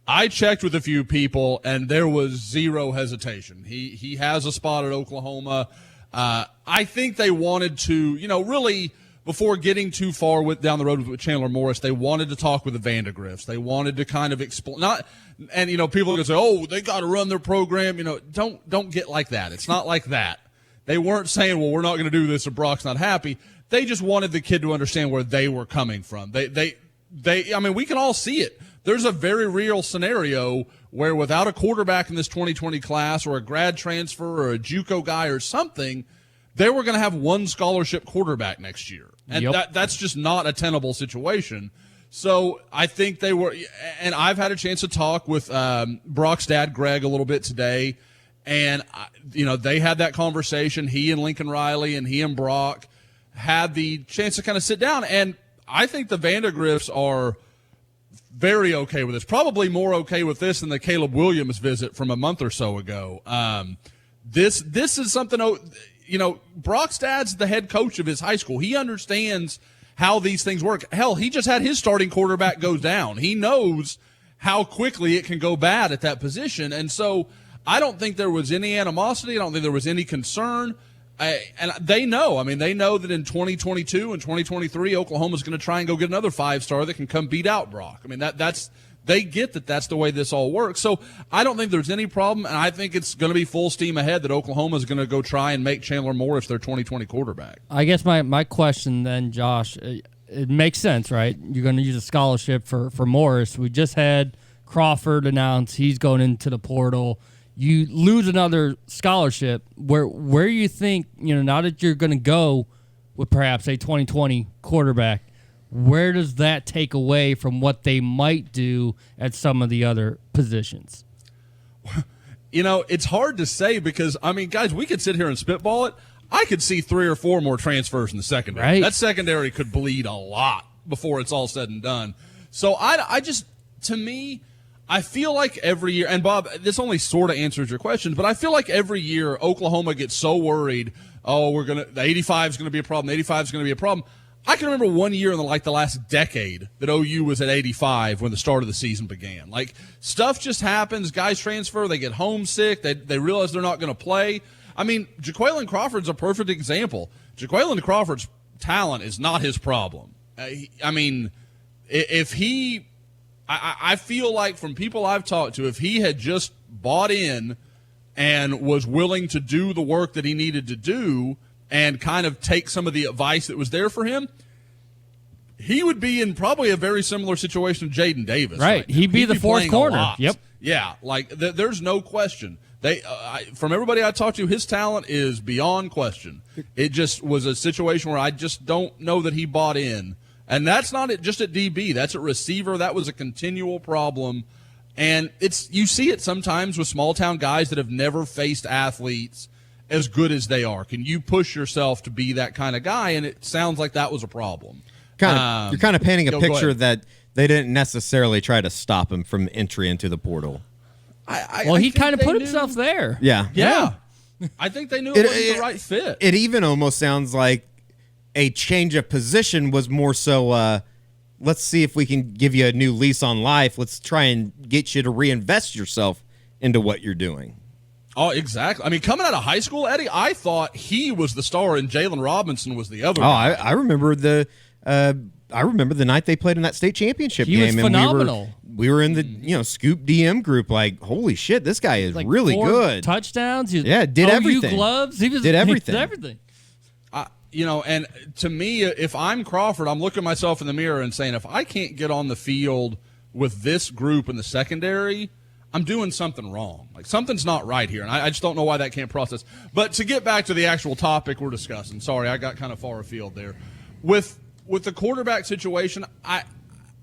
I checked with a few people, and there was zero hesitation. He has a spot at Oklahoma. I think they wanted to, really before getting too far down the road with Chandler Morris, they wanted to talk with the Vandegriffs. They wanted to kind of explain, people are going to say, oh, they got to run their program. Don't get like that. It's not like that. They weren't saying, well, we're not going to do this if Brock's not happy. They just wanted the kid to understand where they were coming from. We can all see it. There's a very real scenario where without a quarterback in this 2020 class or a grad transfer or a JUCO guy or something, they were going to have one scholarship quarterback next year. And that's just not a tenable situation. So I think they were – and I've had a chance to talk with Brock's dad, Greg, a little bit today. And, they had that conversation. He and Lincoln Riley and he and Brock had the chance to kind of sit down. And I think the Vandegriffs are very okay with this, probably more okay with this than the Caleb Williams visit from a month or so ago. This is something, Brock's dad's the head coach of his high school. He understands how these things work. Hell, he just had his starting quarterback go down. He knows how quickly it can go bad at that position. And so I don't think there was any animosity. I don't think there was any concern. And they know. They know that in 2022 and 2023, Oklahoma's going to try and go get another 5-star that can come beat out Brock. They get that that's the way this all works. So I don't think there's any problem, and I think it's going to be full steam ahead that Oklahoma's going to go try and make Chandler Morris their 2020 quarterback. I guess my question then, Josh, it makes sense, right? You're going to use a scholarship for Morris. We just had Crawford announce he's going into the portal. You lose another scholarship. Where you think, now that you're going to go with perhaps a 2020 quarterback, where does that take away from what they might do at some of the other positions? It's hard to say because, guys, we could sit here and spitball it. I could see 3 or 4 more transfers in the secondary. Right. That secondary could bleed a lot before it's all said and done. So to me, I feel like every year, and Bob, this only sort of answers your question, but I feel like every year Oklahoma gets so worried, the 85 is going to be a problem, the 85 is going to be a problem. I can remember one year in the last decade that OU was at 85 when the start of the season began. Stuff just happens. Guys transfer. They get homesick. They realize they're not going to play. I mean, Jaqualine Crawford's a perfect example. Jaqualine Crawford's talent is not his problem. I mean, if he – I feel like from people I've talked to, if he had just bought in and was willing to do the work that he needed to do and kind of take some of the advice that was there for him, he would be in probably a very similar situation to Jaden Davis. Right. He'd be the fourth corner. Yep. Yeah, like there's no question. From everybody I talked to, his talent is beyond question. It just was a situation where I just don't know that he bought in. And that's not just at DB. That's at receiver. That was a continual problem. And you see it sometimes with small-town guys that have never faced athletes as good as they are. Can you push yourself to be that kind of guy? And it sounds like that was a problem. You're kind of painting a picture that they didn't necessarily try to stop him from entry into the portal. He kind of put himself there. Yeah. I think they knew it wasn't the right fit. It even almost sounds like a change of position was more so, let's see if we can give you a new lease on life. Let's try and get you to reinvest yourself into what you're doing. Oh, exactly. I mean, coming out of high school, Eddie, I thought he was the star and Jalen Robinson was the other. I remember the night they played in that state championship game. He was phenomenal. And we were in the Scoop DM group. Like, holy shit, this guy is really 4 good. Touchdowns. Did everything. Gloves. Did everything. Everything. And to me, if I'm Crawford, I'm looking myself in the mirror and saying, if I can't get on the field with this group in the secondary, I'm doing something wrong. Like, something's not right here, and I just don't know why that can't process. But to get back to the actual topic we're discussing, sorry, I got kind of far afield there. With the quarterback situation, I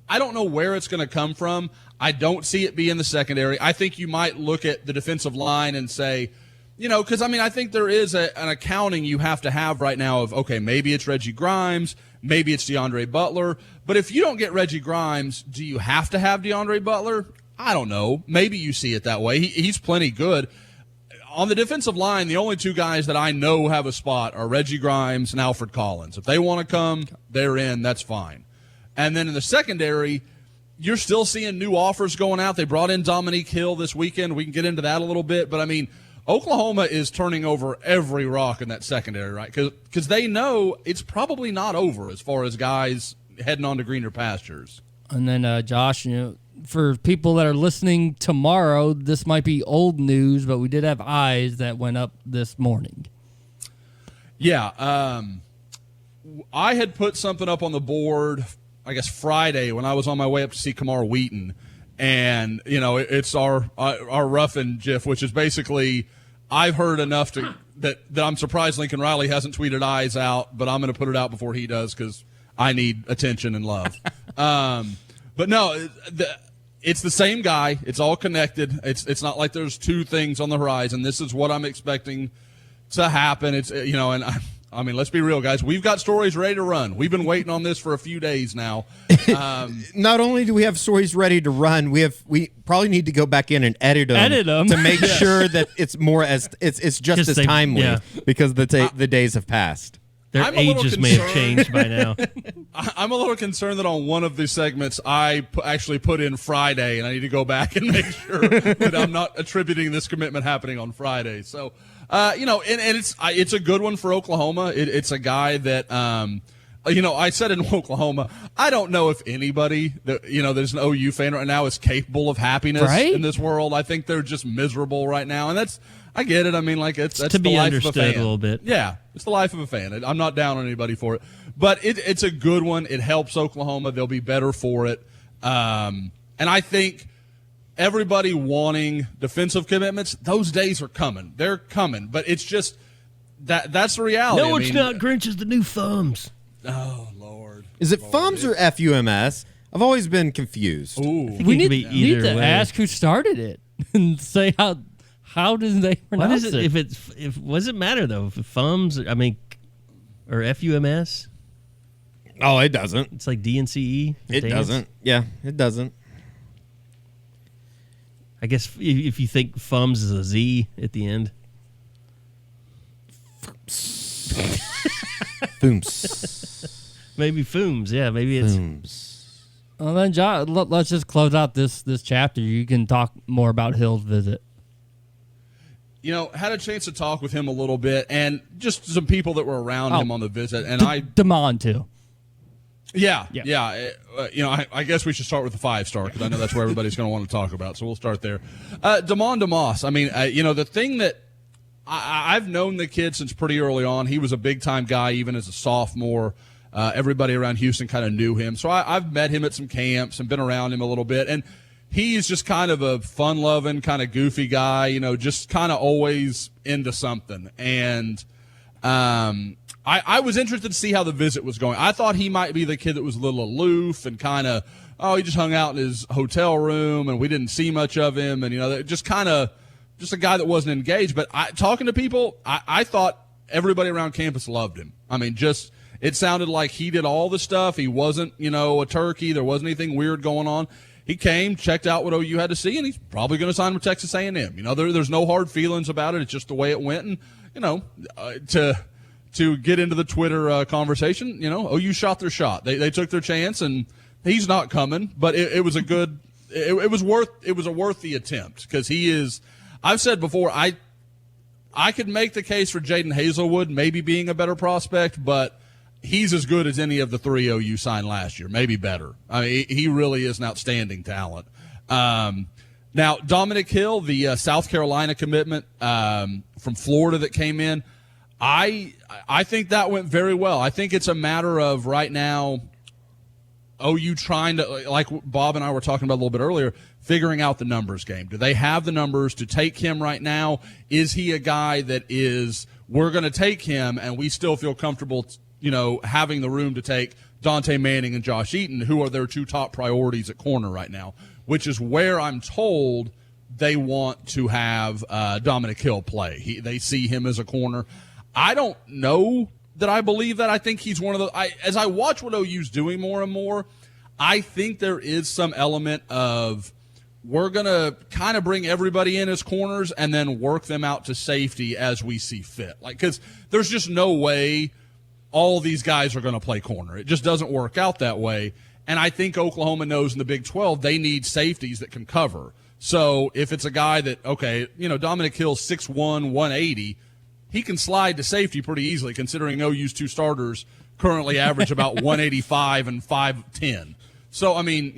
don't know where it's going to come from. I don't see it being the secondary. I think you might look at the defensive line and say, because, I think there is an accounting you have to have right now of, okay, maybe it's Reggie Grimes, maybe it's DeAndre Butler. But if you don't get Reggie Grimes, do you have to have DeAndre Butler? I don't know. Maybe you see it that way. He's plenty good. On the defensive line, the only 2 guys that I know have a spot are Reggie Grimes and Alfred Collins. If they want to come, they're in. That's fine. And then in the secondary, you're still seeing new offers going out. They brought in Dominique Hill this weekend. We can get into that a little bit. But, Oklahoma is turning over every rock in that secondary, right? Because they know it's probably not over as far as guys heading on to greener pastures. And then, Josh, for people that are listening tomorrow, this might be old news, but we did have eyes that went up this morning. Yeah. I had put something up on the board, I guess, Friday when I was on my way up to see Kamar Wheaton. And, it's our rough and GIF, which is basically I've heard enough that I'm surprised Lincoln Riley hasn't tweeted eyes out, but I'm going to put it out before he does because I need attention and love. But no, it's the same guy. It's all connected. It's not like there's 2 things on the horizon. This is what I'm expecting to happen. It's and let's be real, guys. We've got stories ready to run. We've been waiting on this for a few days now. Not only do we have stories ready to run, we probably need to go back in and edit them to make sure that it's more it's just as timely because the days have passed. Their ages may have changed by now. I'm a little concerned that on one of these segments I actually put in Friday, and I need to go back and make sure that I'm not attributing this commitment happening on Friday. So, and it's a good one for Oklahoma. It's a guy that, I said in Oklahoma, I don't know if anybody that there's an OU fan right now is capable of happiness in this world. I think they're just miserable right now, and I get it. That's to be the life understood of a fan. A little bit. Yeah, it's the life of a fan. I'm not down on anybody for it, but it's a good one. It helps Oklahoma. They'll be better for it. And I think everybody wanting defensive commitments, those days are coming. They're coming, but it's just that's the reality. No, it's not. Grinch is the new thumbs. Oh, Lord. Is it FUMS or FUMS? I've always been confused. Ooh. We need to ask who started it and say how did they pronounce it? What does it matter though? If FUMS, or FUMS? Oh, it doesn't. It's like DNCE. It doesn't. Yeah, it doesn't. I guess if you think FUMS is a Z at the end. Fooms. Maybe Fooms. Yeah, maybe it's. Fooms. Well, then, John, let's just close out this chapter. You can talk more about Hill's visit. had a chance to talk with him a little bit, and just some people that were around him on the visit. And Damon too. Yeah. I guess we should start with the 5-star because I know that's where everybody's going to want to talk about. So we'll start there. Damon DeMoss. I mean, the thing that I've known the kid since pretty early on. He was a big-time guy even as a sophomore. Everybody around Houston kind of knew him. So I've met him at some camps and been around him a little bit. And he's just kind of a fun-loving, kind of goofy guy, just kind of always into something. And I was interested to see how the visit was going. I thought he might be the kid that was a little aloof and kind of, he just hung out in his hotel room and we didn't see much of him. And, just a guy that wasn't engaged. But talking to people, I thought everybody around campus loved him. I mean, it sounded like he did all the stuff. He wasn't, a turkey. There wasn't anything weird going on. He came, checked out what OU had to see, and he's probably going to sign with Texas A&M. There's no hard feelings about it. It's just the way it went. And, to get into the Twitter conversation, OU shot their shot. They took their chance, and he's not coming. But it was a good. It was a worthy attempt because he is. I've said before, I could make the case for Jaden Hazelwood maybe being a better prospect, but he's as good as any of the 3 OU signed last year, maybe better. I mean, he really is an outstanding talent. Now, Dominic Hill, the South Carolina commitment from Florida that came in, I think that went very well. I think it's a matter of right now OU trying to, like Bob and I were talking about a little bit earlier, figuring out the numbers game. Do they have the numbers to take him right now? Is he a guy that we're going to take him and we still feel comfortable having the room to take Dante Manning and Josh Eaton, who are their 2 top priorities at corner right now, which is where I'm told they want to have Dominic Hill play. They see him as a corner. I don't know that I believe that. I think he's one of the as I watch what OU's doing more and more, I think there is some element of we're going to kind of bring everybody in as corners and then work them out to safety as we see fit. Because there's just no way all these guys are going to play corner. It just doesn't work out that way. And I think Oklahoma knows in the Big 12 they need safeties that can cover. So if it's a guy that, Dominic Hill's 6'1", 180, he can slide to safety pretty easily considering OU's 2 starters currently average about 185 and 5'10". So, I mean,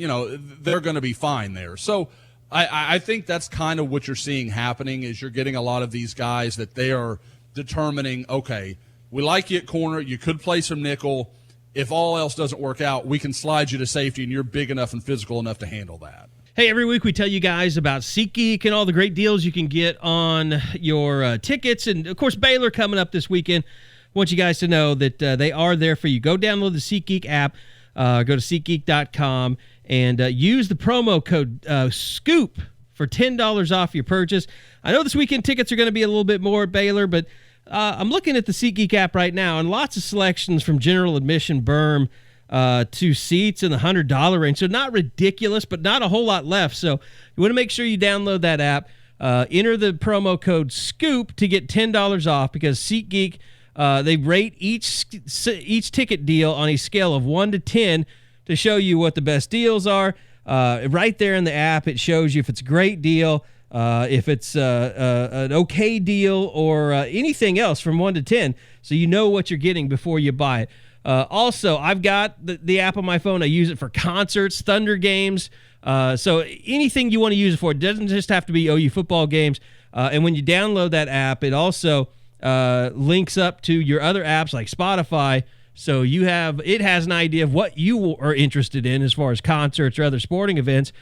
they're going to be fine there. So I think that's kind of what you're seeing happening is you're getting a lot of these guys that they are determining, okay, we like you at corner. You could play some nickel. If all else doesn't work out, we can slide you to safety, and you're big enough and physical enough to handle that. Hey, every week we tell you guys about SeatGeek and all the great deals you can get on your tickets. And, of course, Baylor coming up this weekend. I want you guys to know that they are there for you. Go download the SeatGeek app. Go to SeatGeek.com and use the promo code SCOOP for $10 off your purchase. I know this weekend tickets are going to be a little bit more at Baylor, but I'm looking at the SeatGeek app right now, and lots of selections from general admission berm to seats in the $100 range. So not ridiculous, but not a whole lot left. So you want to make sure you download that app. Enter the promo code SCOOP to get $10 off because SeatGeek, they rate each ticket deal on a scale of 1 to 10 to show you what the best deals are. Right there in the app, it shows you if it's a great deal, if it's an okay deal, or anything else from 1 to 10, so you know what you're getting before you buy it. Also, I've got the app on my phone. I use it for concerts, Thunder games, so anything you want to use it for. It doesn't just have to be OU football games. And when you download that app, it also links up to your other apps like Spotify, so it has an idea of what you are interested in as far as concerts or other sporting events,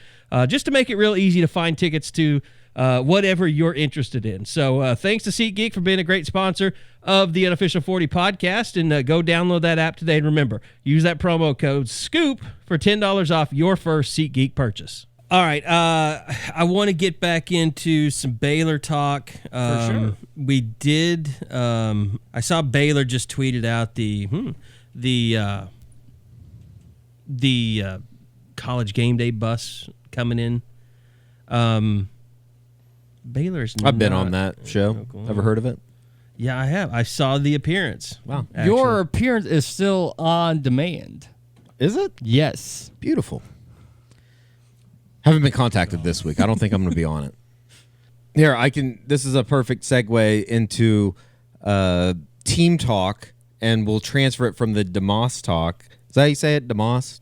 just to make it real easy to find tickets to whatever you're interested in. So thanks to SeatGeek for being a great sponsor of the Unofficial 40 podcast, and go download that app today. And remember, use that promo code SCOOP for $10 off your first SeatGeek purchase. All right, I want to get back into some Baylor talk. For sure. We did. I saw Baylor just tweeted out the college game day bus coming in. Baylor's. I've been on that show. Ever heard of it? Yeah, I have. I saw the appearance. Wow. Actually. Your appearance is still on demand. Is it? Yes. Beautiful. Haven't been contacted this week. I don't think I'm going to be on it. Here, this is a perfect segue into team talk, and we'll transfer it from the DeMoss talk. Is that how you say it, DeMoss?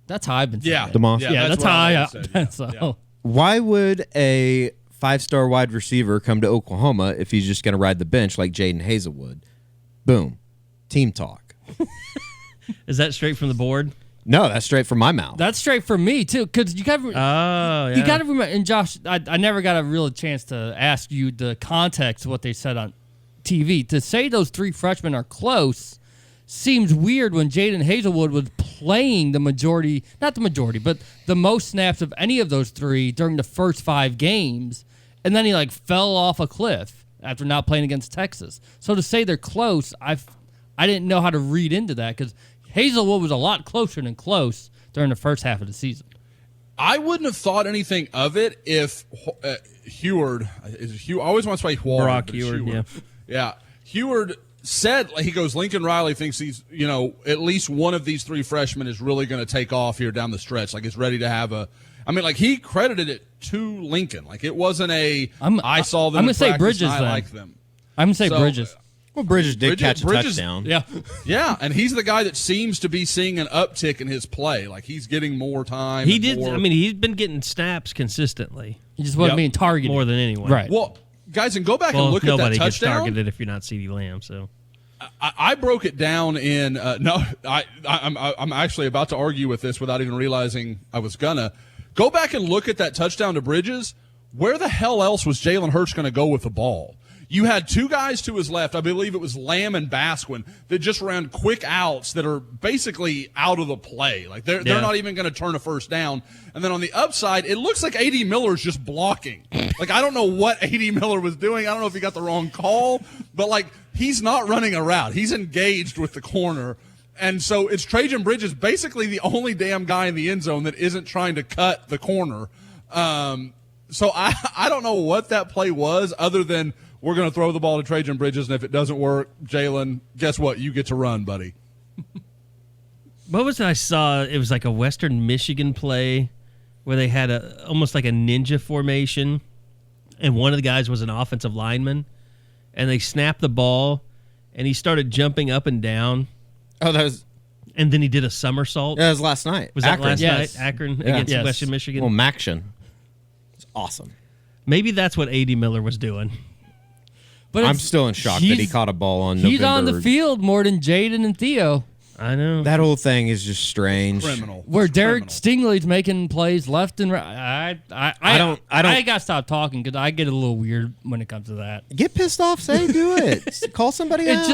That's how I've been saying it. DeMoss? Yeah, that's how I said. Yeah. Why would a 5-star wide receiver come to Oklahoma if he's just going to ride the bench like Jaden Hazelwood? Boom. Team talk. Is that straight from the board? No, that's straight from my mouth. That's straight from me too, because you got to. Oh, yeah. You got to remember, and Josh, I never got a real chance to ask you the context of what they said on TV. To say those 3 freshmen are close seems weird when Jaden Hazelwood was playing the majority, not the majority, but the most snaps of any of those 3 during the first 5 games, and then he fell off a cliff after not playing against Texas. So to say they're close, I didn't know how to read into that because Hazelwood was a lot closer than close during the first half of the season. I wouldn't have thought anything of it if Heward, I always want to say Heward. Brock Heward, yeah. Yeah. Heward said, he goes, Lincoln Riley thinks he's, at least one of these 3 freshmen is really going to take off here down the stretch. He's ready to have he credited it to Lincoln. It wasn't I saw them I'm in gonna say practice Bridges, and I then. like them. I'm going to say Bridges. Well, Bridges did catch a touchdown. Yeah. Yeah, and he's the guy that seems to be seeing an uptick in his play. He's getting more time. He did. He's been getting snaps consistently. He just wasn't being targeted. More than anyone. Right. Well, guys, and go back and look at that nobody gets touchdown. targeted if you're not CeeDee Lamb, so. I broke it down in I'm actually about to argue with this without even realizing I was gonna. Go back and look at that touchdown to Bridges. Where the hell else was Jalen Hurts going to go with the ball? You had 2 guys to his left. I believe it was Lamb and Basquin that just ran quick outs that are basically out of the play. They're not even going to turn a first down. And then on the upside, it looks like A.D. Miller's just blocking. I don't know what A.D. Miller was doing. I don't know if he got the wrong call, but he's not running a route. He's engaged with the corner. And so it's Trajan Bridges, basically the only damn guy in the end zone that isn't trying to cut the corner. So I don't know what that play was other than we're going to throw the ball to Trajan Bridges, and if it doesn't work, Jalen, guess what? You get to run, buddy. What was it I saw? It was a Western Michigan play where they had almost like a ninja formation, and one of the guys was an offensive lineman, and they snapped the ball, and he started jumping up and down. Oh, that was... And then he did a somersault. That was last night. Was that Akron. last Yes. night? Akron against Western Michigan? Well, Maction. It's awesome. Maybe that's what A.D. Miller was doing. But I'm still in shock that he caught a ball on November. He's on the field more than Jaden and Theo. I know. That whole thing is just strange. Criminal. Where It's Derek criminal. Stingley's making plays left and right. I don't- got to stop talking because I get a little weird when it comes to that. Get pissed off, say do it. Call somebody out.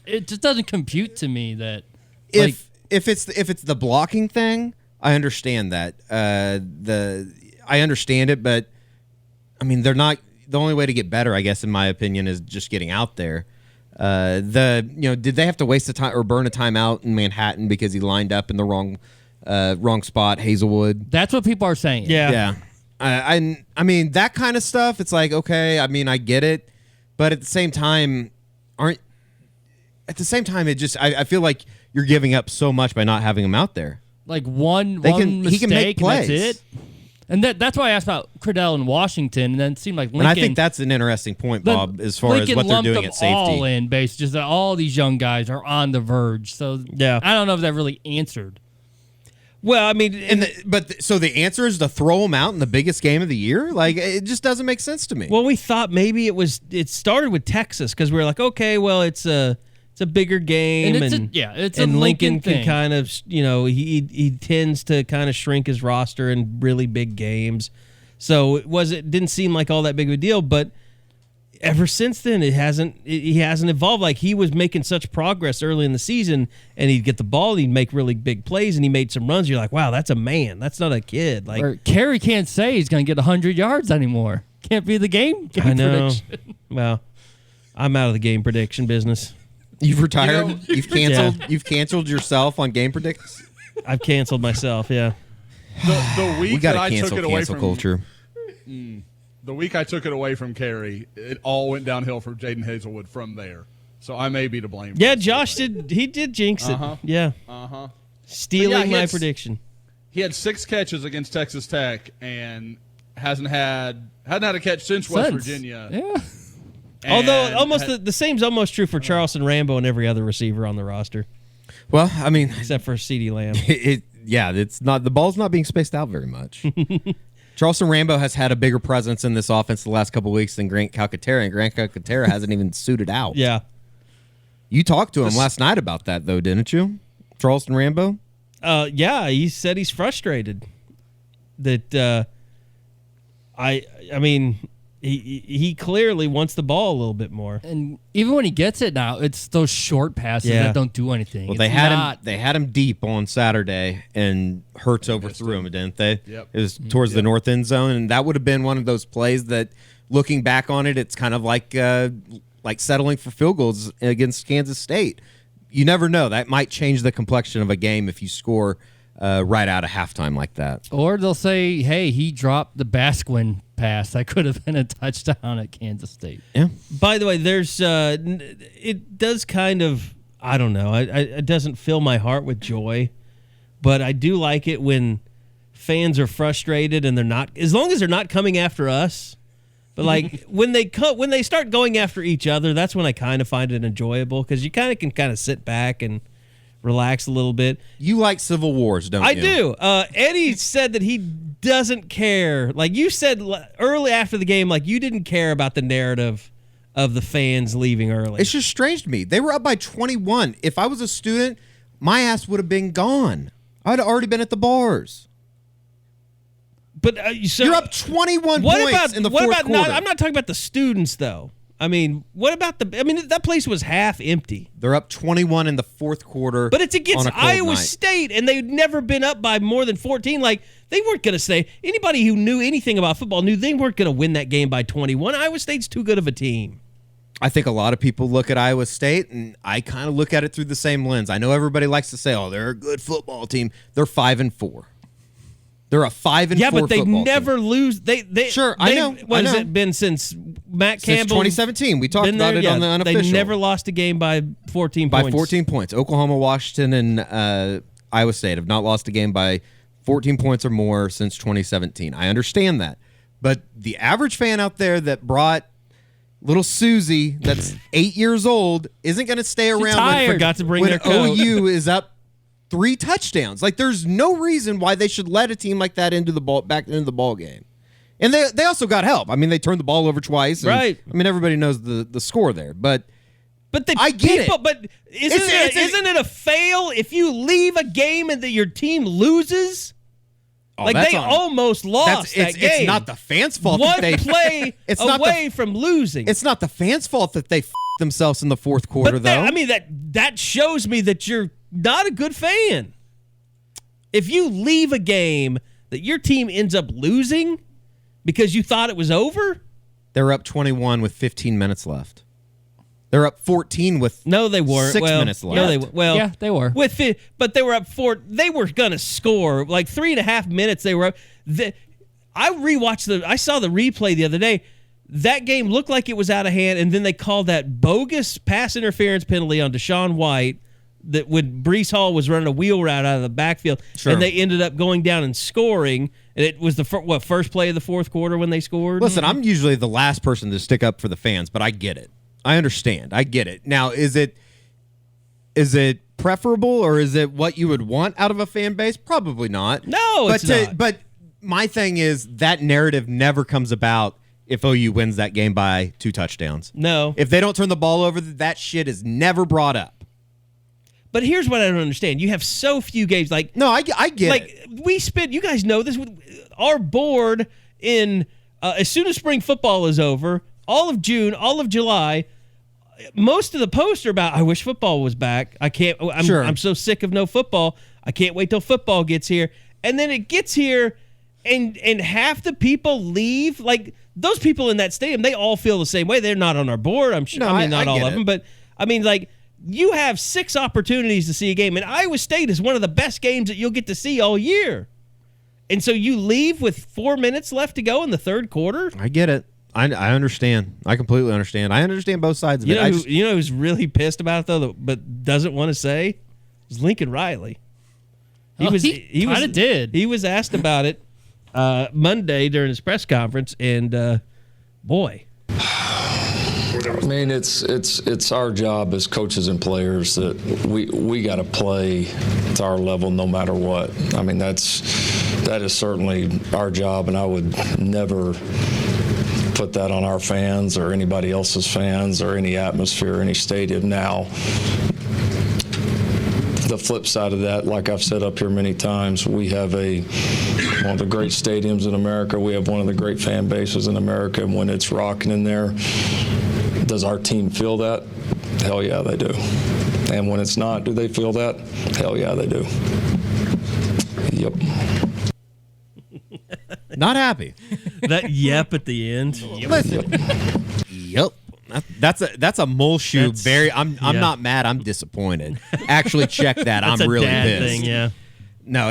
It just doesn't compute to me that If it's the blocking thing, I understand that. I understand it, but they're not. The only way to get better, I guess, in my opinion, is just getting out there. Did they have to waste a time or burn a timeout in Manhattan because he lined up in the wrong spot, Hazelwood? that's what people are saying. Yeah. That kind of stuff. It's okay. I get it, but at the same time, it just. I feel like you're giving up so much by not having him out there. One mistake, he can make plays. and that's it. And that's why I asked about Credell in Washington, and then it seemed like Lincoln. And I think that's an interesting point, Bob, as far Lincoln as what they're lumped doing them at safety. all in base, just that all these young guys are on the verge. So Yeah. I don't know if that really answered. Well, So the answer is to throw him out in the biggest game of the year? It just doesn't make sense to me. well, we thought maybe it started with Texas because we were like, okay, well, it's a bigger game, And it's a and Lincoln Lincoln can thing. kind of, he tends to kind of shrink his roster in really big games. So it didn't seem like all that big of a deal, but ever since then he hasn't evolved. He was making such progress early in the season, and he'd get the ball, and he'd make really big plays, and he made some runs. You're like, wow, that's a man. That's not a kid. Or Kerry can't say he's going to get 100 yards anymore. Can't be the game I know. prediction. Well, I'm out of the game prediction business. You've retired. You've canceled. Yeah. You've canceled yourself on game predicts. I've canceled myself. Yeah. The week We got that to I took cancel it away cancel from culture. the week I took it away from Kerry, it all went downhill for Jaden Hazelwood from there. So I may be to blame. Yeah, for this Josh whole thing. did jinx it. Uh-huh. Yeah. Uh-huh. Stealing But yeah, my prediction. He had 6 catches against Texas Tech, and hadn't had a catch since West Virginia. Yeah. Although the same's almost true for Charleston Rambo and every other receiver on the roster, Well, I mean, except for CeeDee Lamb. It's not, the ball's not being spaced out very much. Charleston Rambo has had a bigger presence in this offense the last couple of weeks than Grant Calcaterra, and Grant Calcaterra hasn't even suited out. Yeah. You talked to him last night about that, though, didn't you? Charleston Rambo? Yeah, he said he's frustrated that I mean he clearly wants the ball a little bit more. And even when he gets it now, it's those short passes that don't do anything. Well, they had him deep on Saturday, and Hurts overthrew him, didn't they? Yep. It was towards the north end zone, and that would have been one of those plays that, looking back on it, it's kind of like settling for field goals against Kansas State. You never know. That might change the complexion of a game if you score right out of halftime like that. Or they'll say, hey, he dropped the Basquin pass. That could have been a touchdown at Kansas State. Yeah. By the way, there's it does kind of, I don't know, it doesn't fill my heart with joy, but I do like it when fans are frustrated and they're not, as long as they're not coming after us. But like when they start going after each other, that's when I kind of find it enjoyable, because you kind of can sit back and relax a little bit. You like civil wars, don't you? I do. Eddie said that he doesn't care. Like you said early after the game, like you didn't care about the narrative of the fans leaving early. It's just strange to me. They were up by 21. If I was a student, my ass would have been gone. I'd already been at the bars. But so you're up 21 points in the fourth quarter. I'm not talking about the students, though. I mean, what about that place was half empty. They're up 21 in the fourth quarter. But it's against Iowa night. State, and they'd never been up by more than 14. Like, they weren't going to say, anybody who knew anything about football knew they weren't going to win that game by 21. Iowa State's too good of a team. I think a lot of people look at Iowa State, and I kind of look at it through the same lens. I know everybody likes to say, oh, they're a good football team. They're 5-4. They're a 5-4 football team. Yeah, but they never lose. I know. What has it been since Matt Campbell? Since 2017. We talked about it on the unofficial. They never lost a game by 14 points. By 14 points. Oklahoma, Washington, and Iowa State have not lost a game by 14 points or more since 2017. I understand that. But the average fan out there that brought little Susie, that's 8 years old, isn't going to stay around forgot to bring when their coat. OU is up 3 touchdowns. Like, there's no reason why they should let a team like that back into the ball game. And they also got help. I mean, they turned the ball over twice. And, right. I mean, everybody knows the score there. But I get it. But isn't it a fail if you leave a game and your team loses? They almost lost that game. It's not the fans' fault. One play away from losing. It's not the fans' fault that they themselves in the fourth quarter, though. That shows me that you're not a good fan. If you leave a game that your team ends up losing because you thought it was over. They're up 21 with 15 minutes left. They're up 14 with no, they weren't. 6 minutes left. No, they were. They were. But they were up 4. They were going to score. Like 3.5 minutes they were up. I saw the replay the other day. That game looked like it was out of hand, and then they called that bogus pass interference penalty on Deshaun White that when Breece Hall was running a wheel route out of the backfield, and they ended up going down and scoring. And it was the first play of the fourth quarter when they scored? Listen, I'm usually the last person to stick up for the fans, but I get it. I understand. I get it. Now, is it preferable, or is it what you would want out of a fan base? Probably not. No, it's not. But my thing is that narrative never comes about if OU wins that game by 2 touchdowns. No. If they don't turn the ball over, that shit is never brought up. But here's what I don't understand. You have so few games. No, I get it. You guys know this, our board in as soon as spring football is over, all of June, all of July, most of the posts are about, I wish football was back. I'm so sick of no football. I can't wait till football gets here. And then it gets here, and half the people leave. Like, those people in that stadium, they all feel the same way. They're not on our board, I'm sure. No, not all of them. But, you have 6 opportunities to see a game, and Iowa State is one of the best games that you'll get to see all year. And so you leave with 4 minutes left to go in the third quarter? I get it. I understand. I completely understand. I understand both sides of it. You know who's really pissed about it, though, but doesn't want to say? Is Lincoln Riley. He kind of did. He was asked about it Monday during his press conference, and boy. I mean, it's our job as coaches and players that we got to play to our level no matter what. I mean, that is certainly our job, and I would never put that on our fans or anybody else's fans or any atmosphere, any stadium. Now, the flip side of that, like I've said up here many times, we have one of the great stadiums in America. We have one of the great fan bases in America, and when it's rocking in there, does our team feel that? Hell yeah, they do. And when it's not, do they feel that? Hell yeah, they do. Yep. Not happy. That yep at the end. Listen. Yep. That's a mole shoe. I'm not mad. I'm disappointed. Actually, check that. That's I'm a really dad pissed. thing, yeah. No,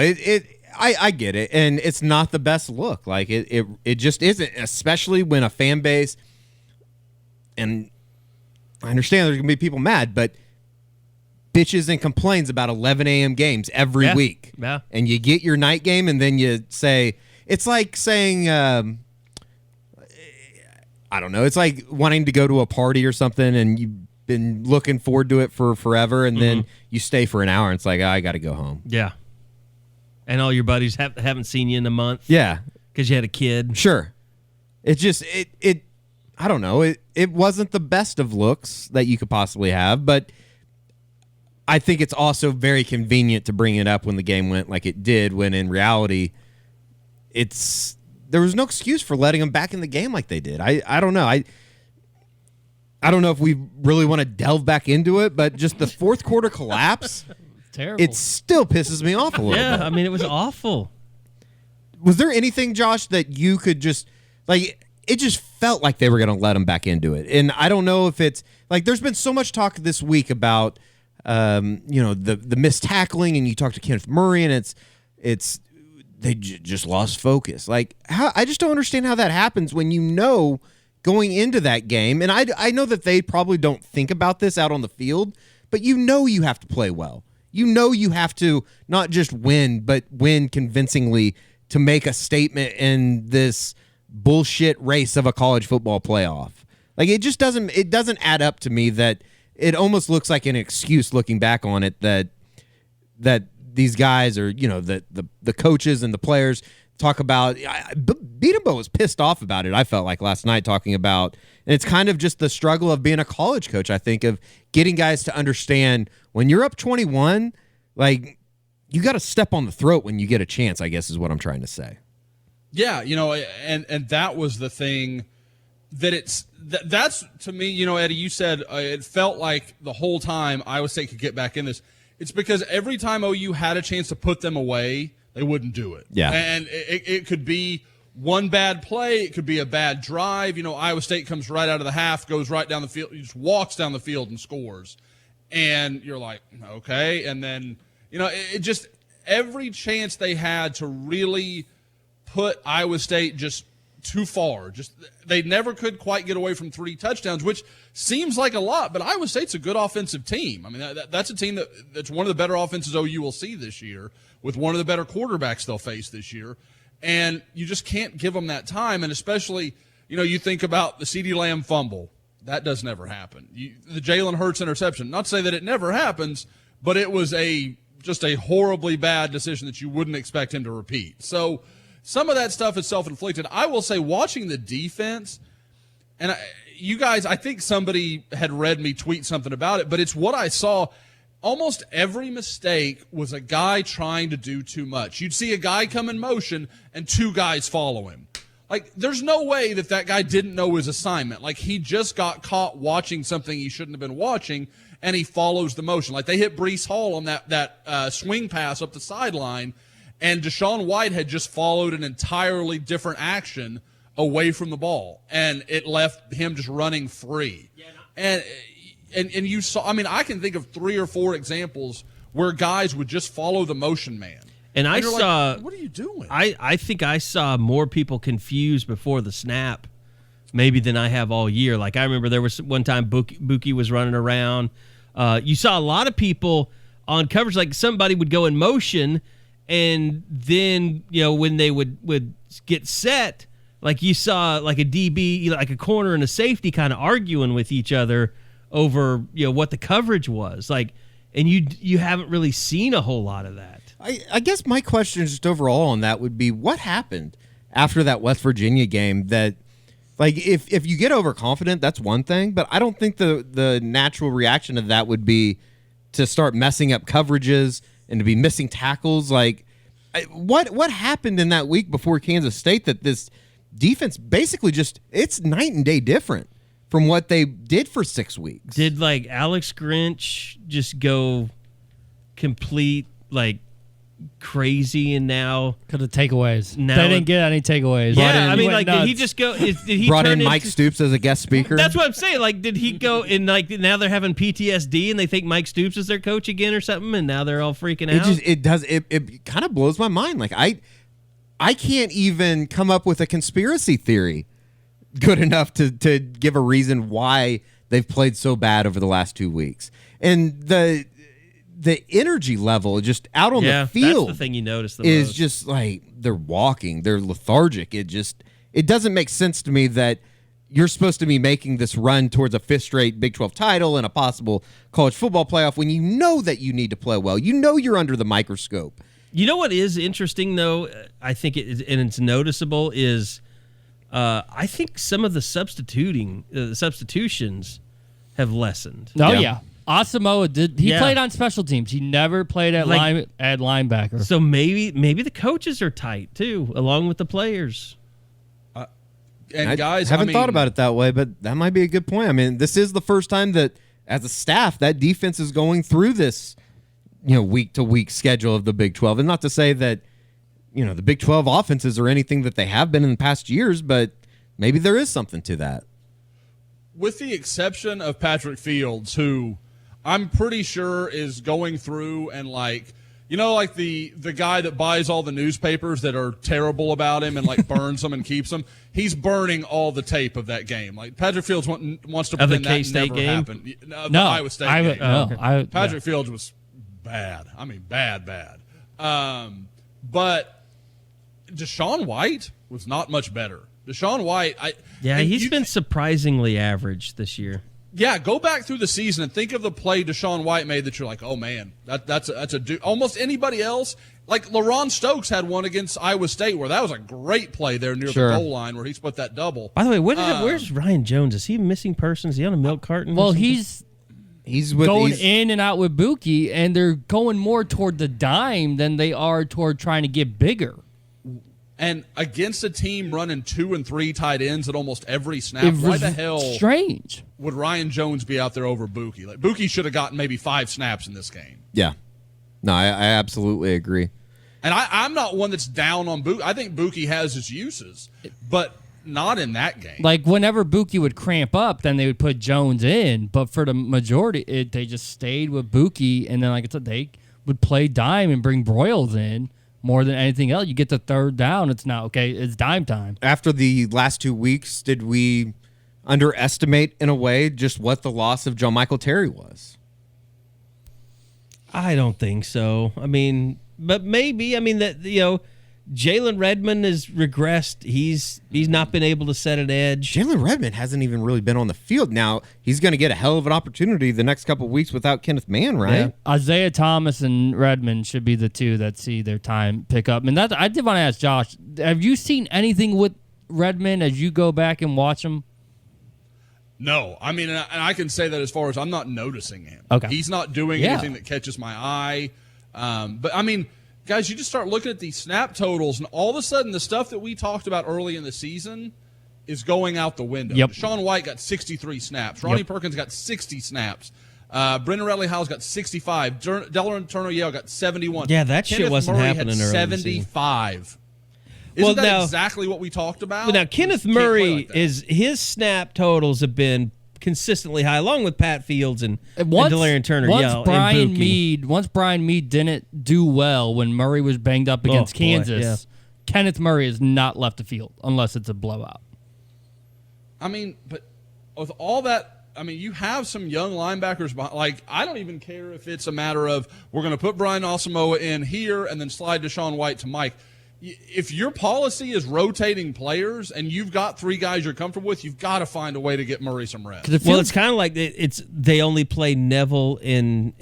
I get it, and it's not the best look. Like it just isn't, especially when a fan base. And I understand there's gonna be people mad, but bitches and complains about 11 a.m. games every week. Yeah. And you get your night game, and then you say it's like saying. I don't know. It's like wanting to go to a party or something, and you've been looking forward to it for forever, and then you stay for an hour, and it's like, I got to go home. Yeah. And all your buddies haven't seen you in a month. Yeah. Because you had a kid. Sure. It just, I don't know. It wasn't the best of looks that you could possibly have, but I think it's also very convenient to bring it up when the game went like it did, when in reality, there was no excuse for letting them back in the game like they did. I don't know. I don't know if we really want to delve back into it, but just the fourth quarter collapse, Terrible. it still pisses me off a little bit. Yeah, I mean, it was awful. Was there anything, Josh, that you could just, like, it just felt like they were going to let them back into it? And I don't know if it's, like, there's been so much talk this week about, the missed tackling, and you talk to Kenneth Murray, and it's they just lost focus. Like, I just don't understand how that happens when going into that game, and I know that they probably don't think about this out on the field, but you have to play well. You have to not just win, but win convincingly to make a statement in this bullshit race of a college football playoff. Like, it doesn't add up to me. That it almost looks like an excuse looking back on it that these guys are, the coaches and the players talk about. Beatembo was pissed off about it, I felt like, last night, talking about, and it's kind of just the struggle of being a college coach, I think, of getting guys to understand when you're up 21, like, you got to step on the throat when you get a chance, I guess is what I'm trying to say. Yeah, and that was the thing that that's to me, Eddie, you said it felt like the whole time Iowa State could get back in this. It's because every time OU had a chance to put them away, they wouldn't do it. Yeah. And it could be one bad play. It could be a bad drive. Iowa State comes right out of the half, goes right down the field, just walks down the field and scores. And you're like, okay. And then, it just every chance they had to really put Iowa State just too far. Just they never could quite get away from 3 touchdowns, which seems like a lot, but Iowa State's a good offensive team. I mean, that's a team that's one of the better offenses OU will see this year, with one of the better quarterbacks they'll face this year. And you just can't give them that time. And especially, you think about the CeeDee Lamb fumble. That does never happen. The Jalen Hurts interception. Not to say that it never happens, but it was just a horribly bad decision that you wouldn't expect him to repeat. So some of that stuff is self-inflicted. I will say, watching the defense, and you guys, I think somebody had read me tweet something about it, but it's what I saw. Almost every mistake was a guy trying to do too much. You'd see a guy come in motion and 2 guys follow him. Like, there's no way that guy didn't know his assignment. Like, he just got caught watching something he shouldn't have been watching, and he follows the motion. Like, they hit Bryce Hall on that swing pass up the sideline, and Deshaun White had just followed an entirely different action away from the ball, and it left him just running free. And you saw, I mean, I can think of 3 or 4 examples where guys would just follow the motion man. And I saw, like, what are you doing? I think I saw more people confused before the snap maybe than I have all year. Like, I remember there was one time Buki was running around. You saw a lot of people on coverage, like somebody would go in motion And then, when they would get set, like you saw like a DB, like a corner and a safety kind of arguing with each other over, what the coverage was. Like, and you haven't really seen a whole lot of that. I guess my question just overall on that would be, what happened after that West Virginia game that, like, if you get overconfident, that's one thing, but I don't think the natural reaction of that would be to start messing up coverages and to be missing tackles. Like, what happened in that week before Kansas State that this defense basically it's night and day different from what they did for 6 weeks? Did, like, Alex Grinch just go complete, like, crazy, and now because of takeaways. Now They didn't get any takeaways. Yeah, I mean, like, did he just go? Did he brought turn in Mike Stoops as a guest speaker? That's what I'm saying. Like, did he go and, like, now they're having PTSD and they think Mike Stoops is their coach again or something, and now they're all freaking out? It kind of blows my mind. Like, I can't even come up with a conspiracy theory good enough to give a reason why they've played so bad over the last 2 weeks. And the energy level just out on the field, that's the thing you notice is most. just like they're walking, they're lethargic. It doesn't make sense to me that you're supposed to be making this run towards a fifth straight Big 12 title and a possible college football playoff when you know that you need to play well. You know you're under the microscope. You know what is interesting, though, I think and it's noticeable, is I think some of the substitutions have lessened. Oh, yeah. Asamoah did. He Yeah. played on special teams. He never played at at linebacker. So maybe the coaches are tight, too, along with the players. And guys, haven't thought about it that way, but that might be a good point. I mean, this is the first time that, as a staff, that defense is going through this, week-to-week schedule of the Big 12. And not to say that, the Big 12 offenses are anything that they have been in the past years, but maybe there is something to that. With the exception of Patrick Fields, who I'm pretty sure is going through and, like, like the guy that buys all the newspapers that are terrible about him and, like, burns them and keeps them. He's burning all the tape of that game. Like, Patrick Fields wants to pretend that K-State never game? happened. The Iowa State game. No, Patrick Fields was bad. I mean, bad. But Deshaun White was not much better. Deshaun White, He's been surprisingly average this year. Yeah, go back through the season and think of the play Deshaun White made that you're like, oh man, that's a dude. Almost anybody else, like LaRon Stokes had one against Iowa State where that was a great play there near the goal line where he split that double. By the way, where's Ryan Jones? Is he a missing person? Is he on a milk carton? Well, he's going in and out with Buki, and they're going more toward the dime than they are toward trying to get bigger. And against a team running 2 and 3 tight ends at almost every snap, why the hell strange would Ryan Jones be out there over Buki? Like, Buki should have gotten maybe 5 snaps in this game. Yeah. No, I absolutely agree. And I'm not one that's down on Buki. I think Buki has his uses, but not in that game. Like, whenever Buki would cramp up, then they would put Jones in. But for the majority, they just stayed with Buki, and then, like I said, they would play dime and bring Broyles in. More than anything else, you get the third down, it's now, okay, it's dime time. After the last 2 weeks, did we underestimate, in a way, just what the loss of John Michael Terry was? I don't think so. I mean, but maybe. I mean, that Jalen Redmond has regressed. He's not been able to set an edge. Jalen Redmond hasn't even really been on the field. Now, he's going to get a hell of an opportunity the next couple of weeks without Kenneth Mann, right? Yeah. Isaiah Thomas and Redmond should be the two that see their time pick up. And I did want to ask Josh, have you seen anything with Redmond as you go back and watch him? No. I mean, and I can say that as far as I'm not noticing him. Okay. He's not doing anything that catches my eye. But, I mean, guys, you just start looking at these snap totals, and all of a sudden the stuff that we talked about early in the season is going out the window. Yep. Deshaun White got 63 snaps. Ronnie Perkins got 60 snaps. Brendan Redley-Howes got 65. Delaware Turner-Yale got 71. Yeah, that shit wasn't Murray happening had early in the 75. Isn't that now, exactly what we talked about? Well, now, Kenneth Murray, his snap totals have been consistently high, along with Pat Fields and Delarian Turner. Once Brian Meade didn't do well when Murray was banged up against Kansas, Kenneth Murray has not left the field unless it's a blowout. I mean, but with all that I mean, you have some young linebackers. Like, I don't even care if it's a matter of we're going to put Brian Asamoah in here and then slide Deshaun White to Mike. If your policy is rotating players and you've got 3 guys you're comfortable with, you've got to find a way to get Murray some rest. Well, it's kind of like they only play Neville in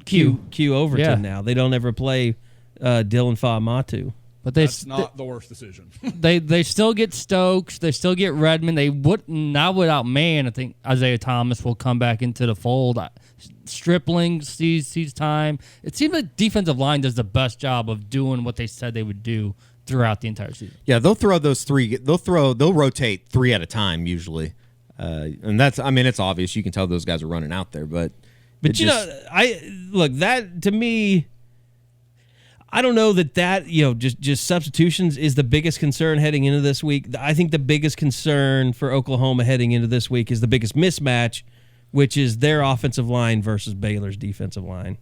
Q Overton now. They don't ever play Dylan Fa'amatu. But that's not the worst decision. they still get Stokes. They still get Redmond. They wouldn't, not without Man. I think Isaiah Thomas will come back into the fold. Stripling sees time. It seems like defensive line does the best job of doing what they said they would do throughout the entire season. Yeah, they'll throw those 3. They'll rotate 3 at a time usually, and that's. I mean, it's obvious. You can tell those guys are running out there, but that to me. I don't know that just substitutions is the biggest concern heading into this week. I think the biggest concern for Oklahoma heading into this week is the biggest mismatch, which is their offensive line versus Baylor's defensive line,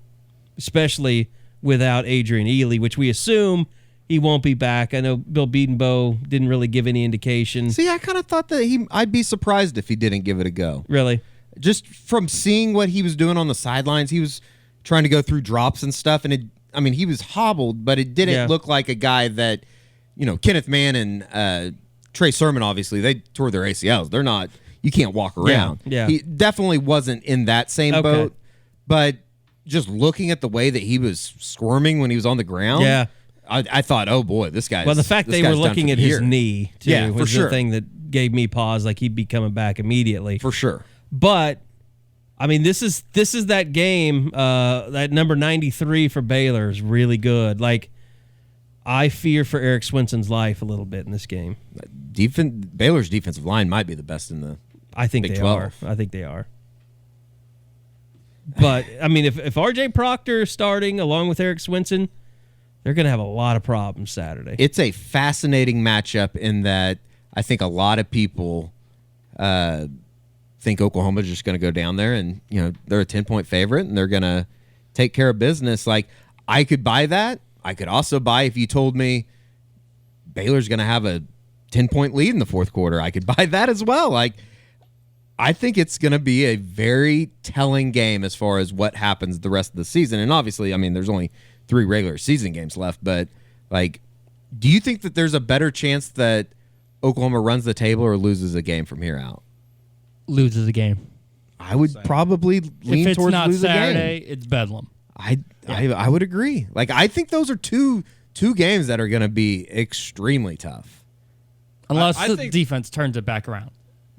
especially without Adrian Ely, which we assume he won't be back. I know Bill Beatonbow didn't really give any indication. See, I kind of thought that I'd be surprised if he didn't give it a go. Really? Just from seeing what he was doing on the sidelines, he was trying to go through drops and stuff, and he was hobbled, but it didn't look like a guy that, Kenneth Mann and Trey Sermon, obviously, they tore their ACLs. They're not, you can't walk around. Yeah. He definitely wasn't in that same boat, but just looking at the way that he was squirming when he was on the ground, I thought, oh boy, this guy. Well, the fact they were looking at his knee, too, was for sure. the thing that gave me pause, like he'd be coming back immediately. For sure. But I mean, this is that game. That number 93 for Baylor is really good. Like, I fear for Eric Swinson's life a little bit in this game. Baylor's defensive line might be the best in the. I think Big they 12. are. I think they are. But I mean, if R.J. Proctor is starting along with Eric Swinson, they're going to have a lot of problems Saturday. It's a fascinating matchup in that I think a lot of people. Think Oklahoma's just going to go down there and they're a 10-point favorite and they're going to take care of business. Like, I could buy that. I could also buy if you told me Baylor's going to have a 10-point lead in the fourth quarter. I could buy that as well. Like, I think it's going to be a very telling game as far as what happens the rest of the season. And obviously, I mean, there's only 3 regular season games left, but like, do you think that there's a better chance that Oklahoma runs the table or loses a game from here out? Loses a game. I would probably lean if towards not lose Saturday, a game. it's Bedlam. I would agree. Like, I think those are two games that are going to be extremely tough. Unless the defense turns it back around.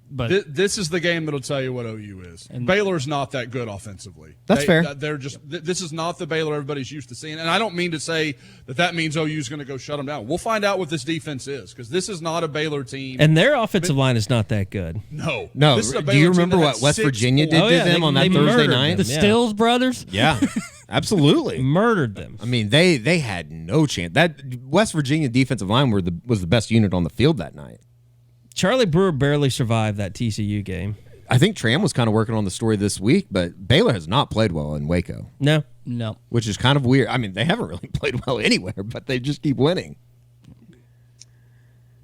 But this is the game that'll tell you what OU is. And Baylor's not that good offensively. That's fair. They're just this is not the Baylor everybody's used to seeing. And I don't mean to say that means OU's going to go shut them down. We'll find out what this defense is because this is not a Baylor team. And their offensive line is not that good. No. Do you remember what West Virginia did to them on that Thursday night? The Stills brothers? Yeah, absolutely. Murdered them. I mean, they had no chance. That West Virginia defensive line was the best unit on the field that night. Charlie Brewer barely survived that TCU game. I think Tram was kind of working on the story this week, but Baylor has not played well in Waco. No. Which is kind of weird. I mean, they haven't really played well anywhere, but they just keep winning.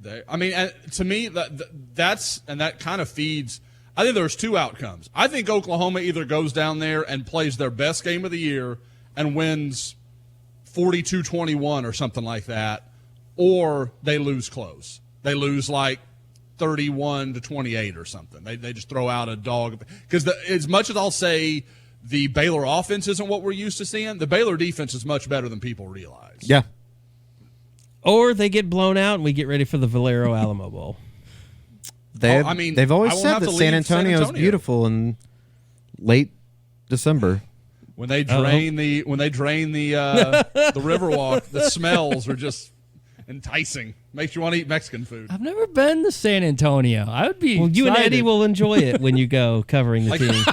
To me, that kind of feeds. I think there's 2 outcomes. I think Oklahoma either goes down there and plays their best game of the year and wins 42-21 or something like that, or they lose close. They lose like 31-28 or something. They just throw out a dog. Because as much as I'll say the Baylor offense isn't what we're used to seeing, the Baylor defense is much better than people realize. Yeah. Or they get blown out and we get ready for the Valero Alamo Bowl. They've always said that San Antonio is beautiful in late December. When they drain the Riverwalk, the smells are just enticing. Makes you want to eat Mexican food. I've never been to San Antonio. I would be excited. You and Eddie will enjoy it when you go covering the team.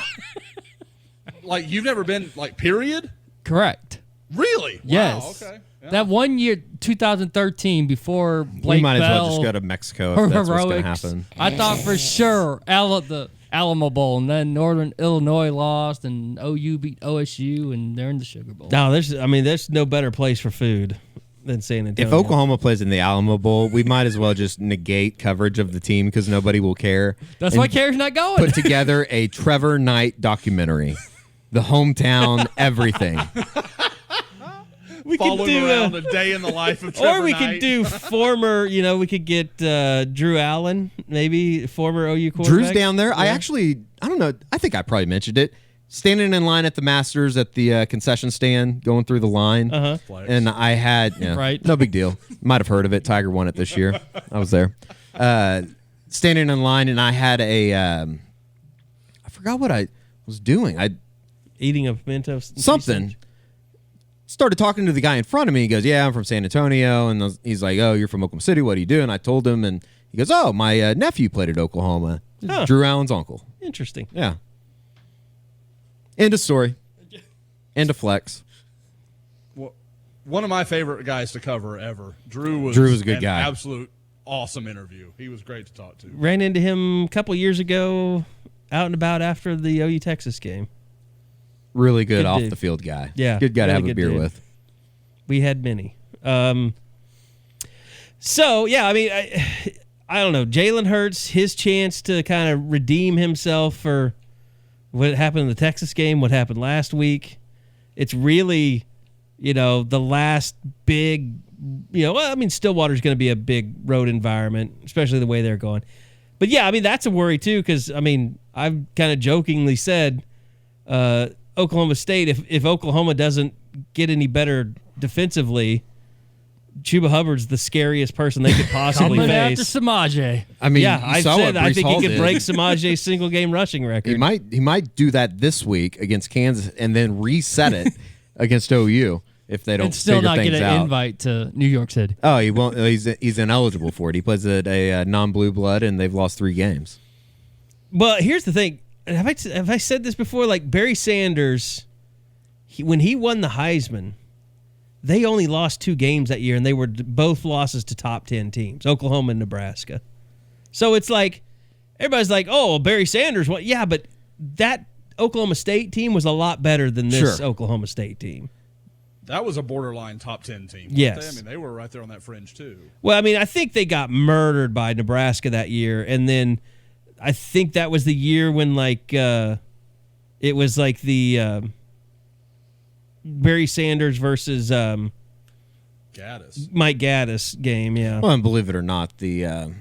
Like, you've never been, like, period? Correct. Really? Yes. Wow, okay. Yeah. That one year, 2013, before Blake we might Bell, as well just go to Mexico if that's what's going to happen. I thought for sure the Alamo Bowl, and then Northern Illinois lost, and OU beat OSU, and they're in the Sugar Bowl. No, there's no better place for food than San Antonio. If Oklahoma plays in the Alamo Bowl, we might as well just negate coverage of the team because nobody will care. That's why Kerry's not going. Put together a Trevor Knight documentary. The hometown, everything. we Following could do around a day in the life of Trevor or we Knight. could do former, we could get Drew Allen, maybe former OU quarterback. Drew's down there. Yeah. I don't know. I think I probably mentioned it. Standing in line at the Masters at the concession stand, going through the line. And I had, Right. no big deal. Might have heard of it. Tiger won it this year. I was there. Standing in line, and I had I forgot what I was doing. Eating a pimento. Something. Started talking to the guy in front of me. He goes, "Yeah, I'm from San Antonio." And he's like, "Oh, you're from Oklahoma City. What do you do?" And I told him, and he goes, "Oh, my nephew played at Oklahoma. Huh. Drew Allen's uncle." Interesting. Yeah. End of story. End of flex. One of my favorite guys to cover ever. Drew was a good guy. Absolute awesome interview. He was great to talk to. Ran into him a couple years ago out and about after the OU Texas game. Really good Good off dude. the field guy. Yeah, Good guy to really have a good beer dude. with. We had many. So, yeah, I mean, I don't know. Jalen Hurts, his chance to kind of redeem himself for what happened in the Texas game, what happened last week. It's really, the last big, Stillwater's going to be a big road environment, especially the way they're going. But, yeah, I mean, that's a worry, too, because, I've kind of jokingly said Oklahoma State, if Oklahoma doesn't get any better defensively, Chuba Hubbard's the scariest person they could possibly Coming after face. Samaje. I mean, Yeah, you I saw said what I Breece think Hall he could did. break Samaje's single game rushing record. He might do that this week against Kansas and then reset it against OU if they don't And still figure not things get an out. invite to New York City. Oh, he won't. He's ineligible for it. He plays at a non-blue blood, and they've lost 3 games. Well, here's the thing. Have I said this before? Like Barry Sanders, when he won the Heisman, they only lost 2 games that year, and they were both losses to top 10 teams, Oklahoma and Nebraska. So it's like everybody's like, "Oh, Barry Sanders." Well, yeah, but that Oklahoma State team was a lot better than this Sure. Oklahoma State team. That was a borderline top 10 team. weren't Yes. they? I mean, they were right there on that fringe, too. Well, I mean, I think they got murdered by Nebraska that year, and then I think that was the year when it was like the Barry Sanders versus Gaddis. Mike Gaddis game. Yeah. Well, and believe it or not, the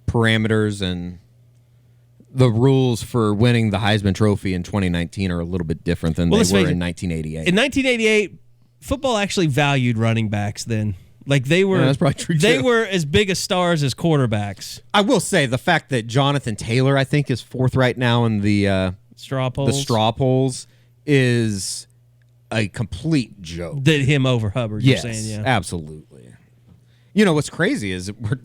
parameters and the rules for winning the Heisman Trophy in 2019 are a little bit different than Well, let's they were face it. in 1988. In 1988, football actually valued running backs then. Like they were, Yeah, that's probably true, they too. were as big a stars as quarterbacks. I will say the fact that Jonathan Taylor, I think, is 4th right now in the Straw polls. straw polls is a complete joke. Did him over Hubbard. Yes, You're saying, yeah. absolutely. What's crazy is we're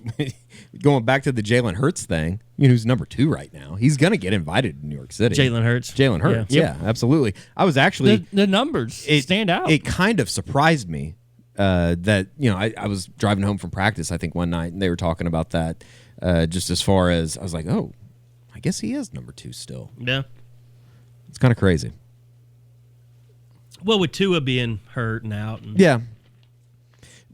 going back to the Jalen Hurts thing. Who's number 2 right now? He's going to get invited to New York City. Jalen Hurts. Jalen Hurts. Yeah. Yeah, absolutely. I was actually The numbers stand out. It kind of surprised me that I was driving home from practice, I think, one night, and they were talking about that. Just as far as I was like, oh, I guess he is number 2 still. Yeah. It's kind of crazy. Well, with Tua being hurt and out. And Yeah.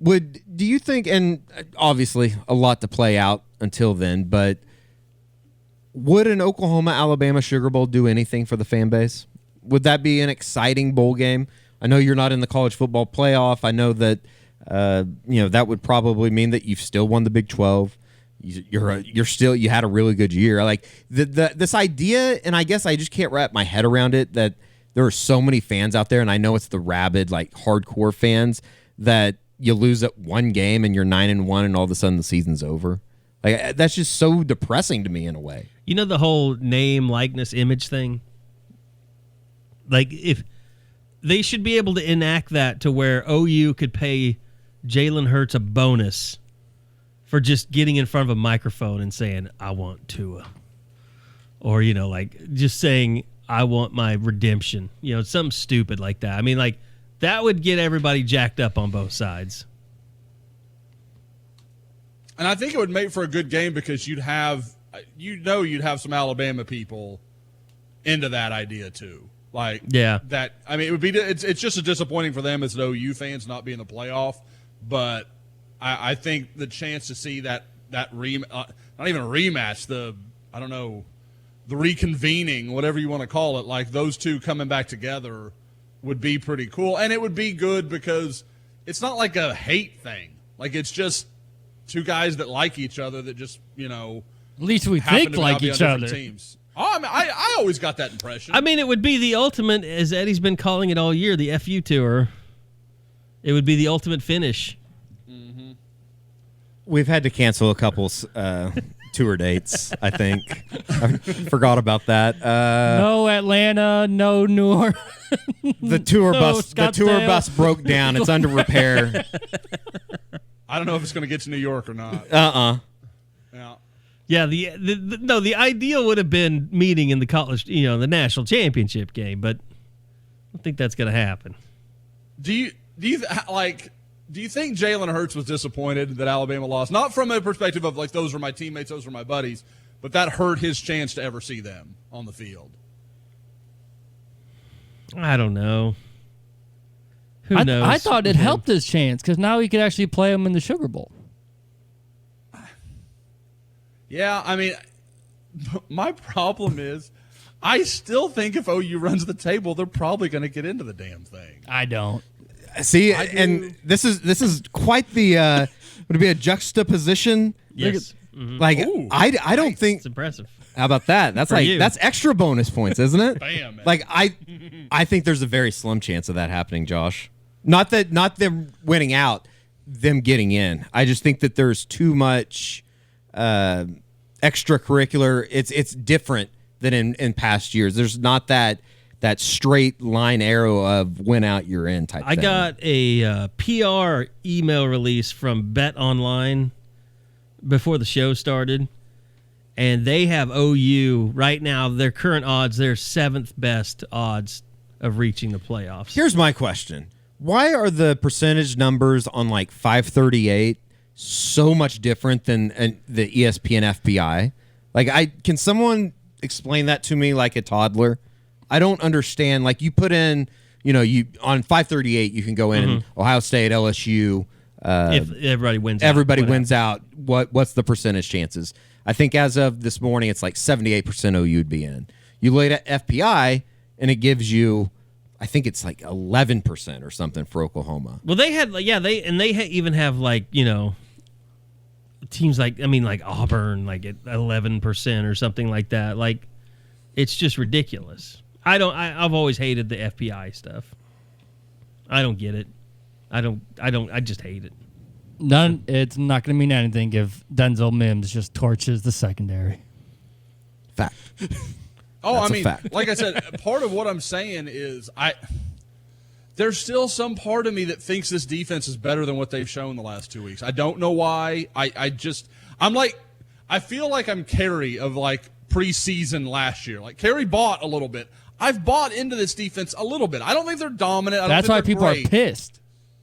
Do you think, and obviously a lot to play out until then, but would an Oklahoma-Alabama Sugar Bowl do anything for the fan base? Would that be an exciting bowl game? I know you're not in the college football playoff. I know that that would probably mean that you've still won the Big 12. You had a really good year. Like this idea, and I guess I just can't wrap my head around it, that there are so many fans out there, and I know it's the rabid, like hardcore fans, that you lose at one game and you're 9-1, and all of a sudden the season's over. Like that's just so depressing to me in a way. You know the whole name, likeness, image thing? Like if they should be able to enact that to where OU could pay Jalen Hurts a bonus for just getting in front of a microphone and saying, "I want Tua." Or, just saying, "I want my redemption." Something stupid like that. I mean, like, that would get everybody jacked up on both sides. And I think it would make for a good game because you'd have some Alabama people into that idea too. Like, yeah, that. I mean, it would be. It's just disappointing for them as an OU fans not being in the playoff. But I think the chance to see that not even a rematch. The reconvening, whatever you want to call it, like those two coming back together would be pretty cool, and it would be good because it's not like a hate thing. Like, it's just two guys that like each other that just, at least we think like each other. Teams. Oh, I mean, I always got that impression. I mean, it would be the ultimate, as Eddie's been calling it all year, the FU tour. It would be the ultimate finish. Mm-hmm. We've had to cancel a couple tour dates, I think. I forgot about that. No Atlanta, no New Orleans. The tour bus broke down. It's under repair. I don't know if it's going to get to New York or not. Yeah. Yeah, the ideal would have been meeting in the college, the national championship game, but I don't think that's going to happen. Do you think Jalen Hurts was disappointed that Alabama lost? Not from a perspective of like, those were my teammates, those were my buddies, but that hurt his chance to ever see them on the field. I don't know. Who knows? I thought it helped his chance because now he could actually play him in the Sugar Bowl. Yeah, I mean, my problem is I still think if OU runs the table, they're probably going to get into the damn thing. I don't. See, and this is quite the would it be a juxtaposition? Yes. Like, Ooh, I don't It's think. impressive. How about that? That's For you. that's extra bonus points, isn't it? Bam, man. Like, I think there's a very slim chance of that happening, Josh. Not them winning out, them getting in. I just think that there's too much extracurricular. It's different than in past years. There's not that straight line arrow of win out, you're in type I thing. got a PR email release from Bet Online before the show started, and they have OU right now. Their current odds, their 7th best odds of reaching the playoffs. Here's my question. Why are the percentage numbers on like 538 so much different than the ESPN FPI? Like, can someone explain that to me like a toddler? I don't understand. Like, you put in, you on 538, you can go in and Ohio State, LSU. If everybody wins, Wins out. What's the percentage chances? I think as of this morning, it's like 78% OU would be in. You look at FPI, and it gives you, I think it's like 11% or something for Oklahoma. Well, they had, even have teams like Auburn, like at 11% or something like that. Like, it's just ridiculous. I've always hated the FPI stuff. I don't get it. I just hate it. It's not going to mean anything if Denzel Mims just torches the secondary. Fact. That's a fact. Like I said, part of what I'm saying is there's still some part of me that thinks this defense is better than what they've shown the last 2 weeks. I don't know why. I feel like I'm Kerry of like preseason last year. Like, Kerry bought a little bit. I've bought into this defense a little bit. I don't think they're dominant. That's why people are pissed.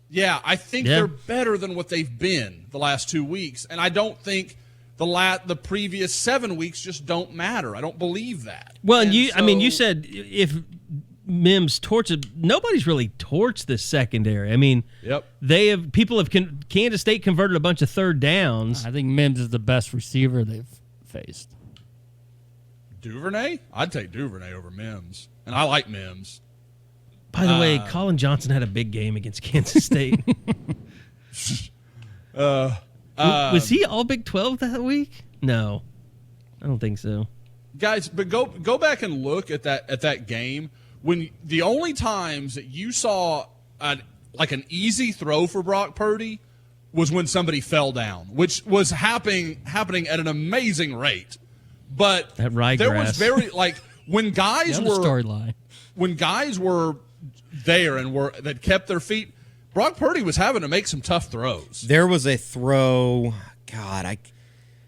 Yeah, I think they're better than what they've been the last 2 weeks, and I don't think the previous 7 weeks just don't matter. I don't believe that. Well, and you said if Mims torched, nobody's really torched this secondary. I mean, Kansas State converted a bunch of third downs. I think Mims is the best receiver they've faced. Duvernay? I'd take Duvernay over Mims, and I like Mims. By the way, Colin Johnson had a big game against Kansas State. Was he all Big 12 that week? No, I don't think so. Guys, but go back and look at that game when the only times that you saw an easy throw for Brock Purdy was when somebody fell down, which was happening at an amazing rate. But that ryegrass. There was very when guys were storyline. When guys were there and that kept their feet, Brock Purdy was having to make some tough throws. There was a throw. God,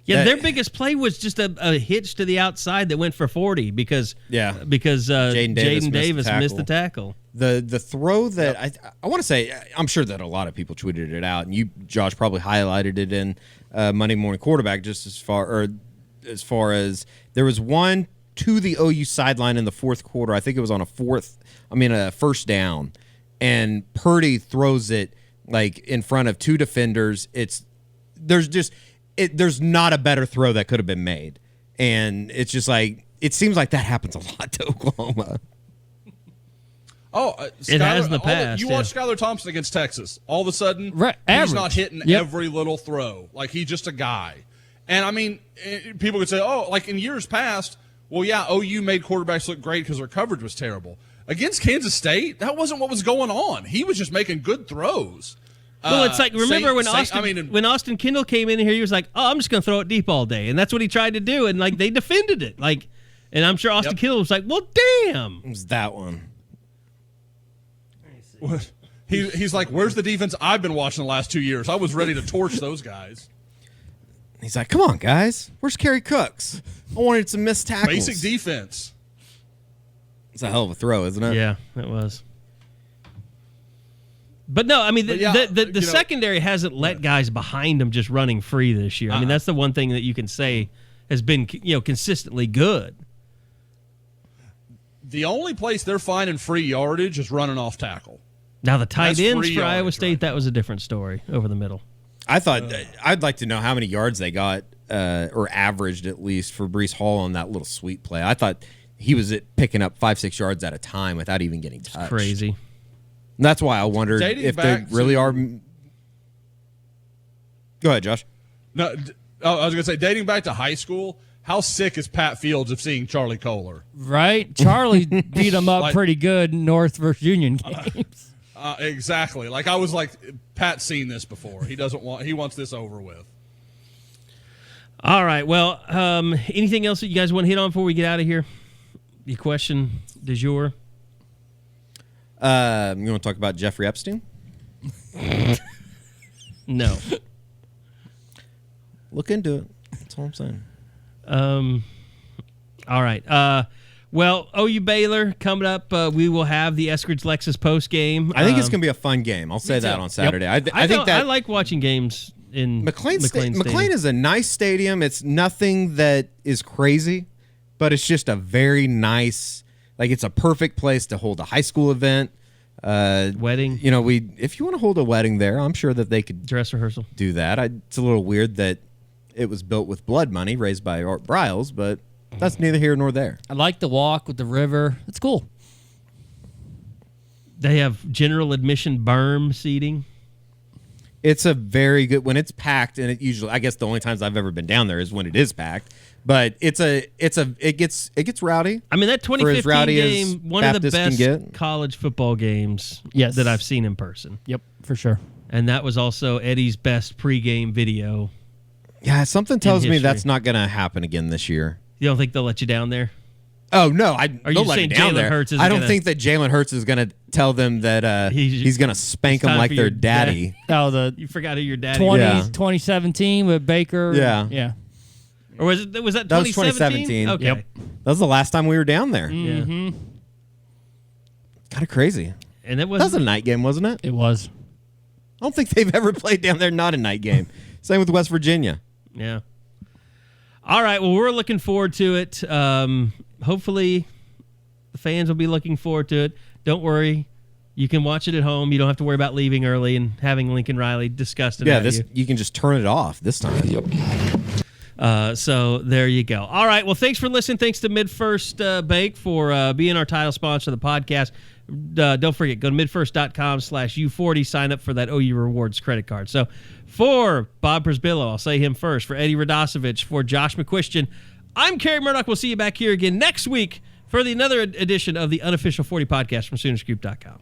their biggest play was just a hitch to the outside that went for 40 because Jaden Davis missed the tackle. The throw that I want to say, I'm sure that a lot of people tweeted it out, and you, Josh, probably highlighted it in Monday Morning Quarterback just as far as there was one to the OU sideline in the fourth quarter. I think it was on a first down, and Purdy throws it like in front of two defenders. There's not a better throw that could have been made, and it's just like it seems like that happens a lot to Oklahoma. Oh, it has in the past. You watch Skylar Thompson against Texas. All of a sudden, he's not hitting every little throw. Like, he's just a guy. And, I mean, people could say, oh, like in years past, well, yeah, OU made quarterbacks look great because their coverage was terrible. Against Kansas State, that wasn't what was going on. He was just making good throws. Well, it's like, remember when Austin Kendall came in here, he was like, oh, I'm just going to throw it deep all day. And that's what he tried to do. And, like, they defended it. Like, and I'm sure Austin Kendall was like, well, damn. It was that one. He's like, where's the defense I've been watching the last 2 years? I was ready to torch those guys. He's like, come on, guys. Where's Kerry Cooks? I wanted some missed tackles. Basic defense. It's a hell of a throw, isn't it? Yeah, it was. But no, I mean, the secondary hasn't let guys behind them just running free this year. I mean, that's the one thing that you can say has been, consistently good. The only place they're finding free yardage is running off tackle. Now, the tight ends for Iowa State, that was a different story over the middle. I thought I'd like to know how many yards they got, or averaged at least, for Breece Hall on that little sweep play. I thought he was picking up 5-6 yards at a time without even getting touched. It's crazy. And that's why I wondered if they really are. Go ahead, Josh. No, I was going to say, dating back to high school, how sick is Pat Fields of seeing Charlie Kohler? Right? Charlie beat him up pretty good in North versus Union games. Exactly. Like, I was like, Pat's seen this before. He wants this over with. All right. Well, anything else that you guys want to hit on before we get out of here? Your question du jour? You want to talk about Jeffrey Epstein? No. Look into it. That's all I'm saying. All right. Well, OU Baylor coming up. We will have the Eskridge Lexus post game. I think it's going to be a fun game. I'll say that on Saturday. Yep. I think that I like watching games in McLean Stadium. McLean is a nice stadium. It's nothing that is crazy, but it's just a very nice. Like, it's a perfect place to hold a high school event. Wedding. If you want to hold a wedding there, I'm sure that they could dress rehearsal do that. It's a little weird that it was built with blood money raised by Art Briles, but that's neither here nor there. I like the walk with the river. It's cool. They have general admission berm seating. It's a very good when it's packed, and it usually, I guess, the only times I've ever been down there is when it is packed. But it gets rowdy. I mean, that 2015 game, one of the Baptist best college football games that I've seen in person. Yep, for sure. And that was also Eddie's best pregame video. Yeah, something tells me that's not going to happen again this year. You don't think they'll let you down there? Oh, no. Are you saying Jalen Hurts is I don't think that Jalen Hurts is going to tell them that he's going to spank them like their daddy. You forgot who your daddy 2017 with Baker. Yeah. Or was that 2017? That was 2017. Okay. Yep. That was the last time we were down there. Mm-hmm. Kind of crazy. And that was a night game, wasn't it? It was. I don't think they've ever played down there not a night game. Same with West Virginia. Yeah. All right. Well, we're looking forward to it. Hopefully, the fans will be looking forward to it. Don't worry. You can watch it at home. You don't have to worry about leaving early and having Lincoln Riley disgusted at you. You can just turn it off this time. Yep. So there you go. All right. Well, thanks for listening. Thanks to MidFirst Bank for being our title sponsor of the podcast. Don't forget, go to midfirst.com/U40. Sign up for that OU Rewards credit card. So for Bob Przbillo, I'll say him first. For Eddie Radosevich, for Josh McQuistion, I'm Kerry Murdoch. We'll see you back here again next week for another edition of the Unofficial 40 podcast from Soonerscoop.com.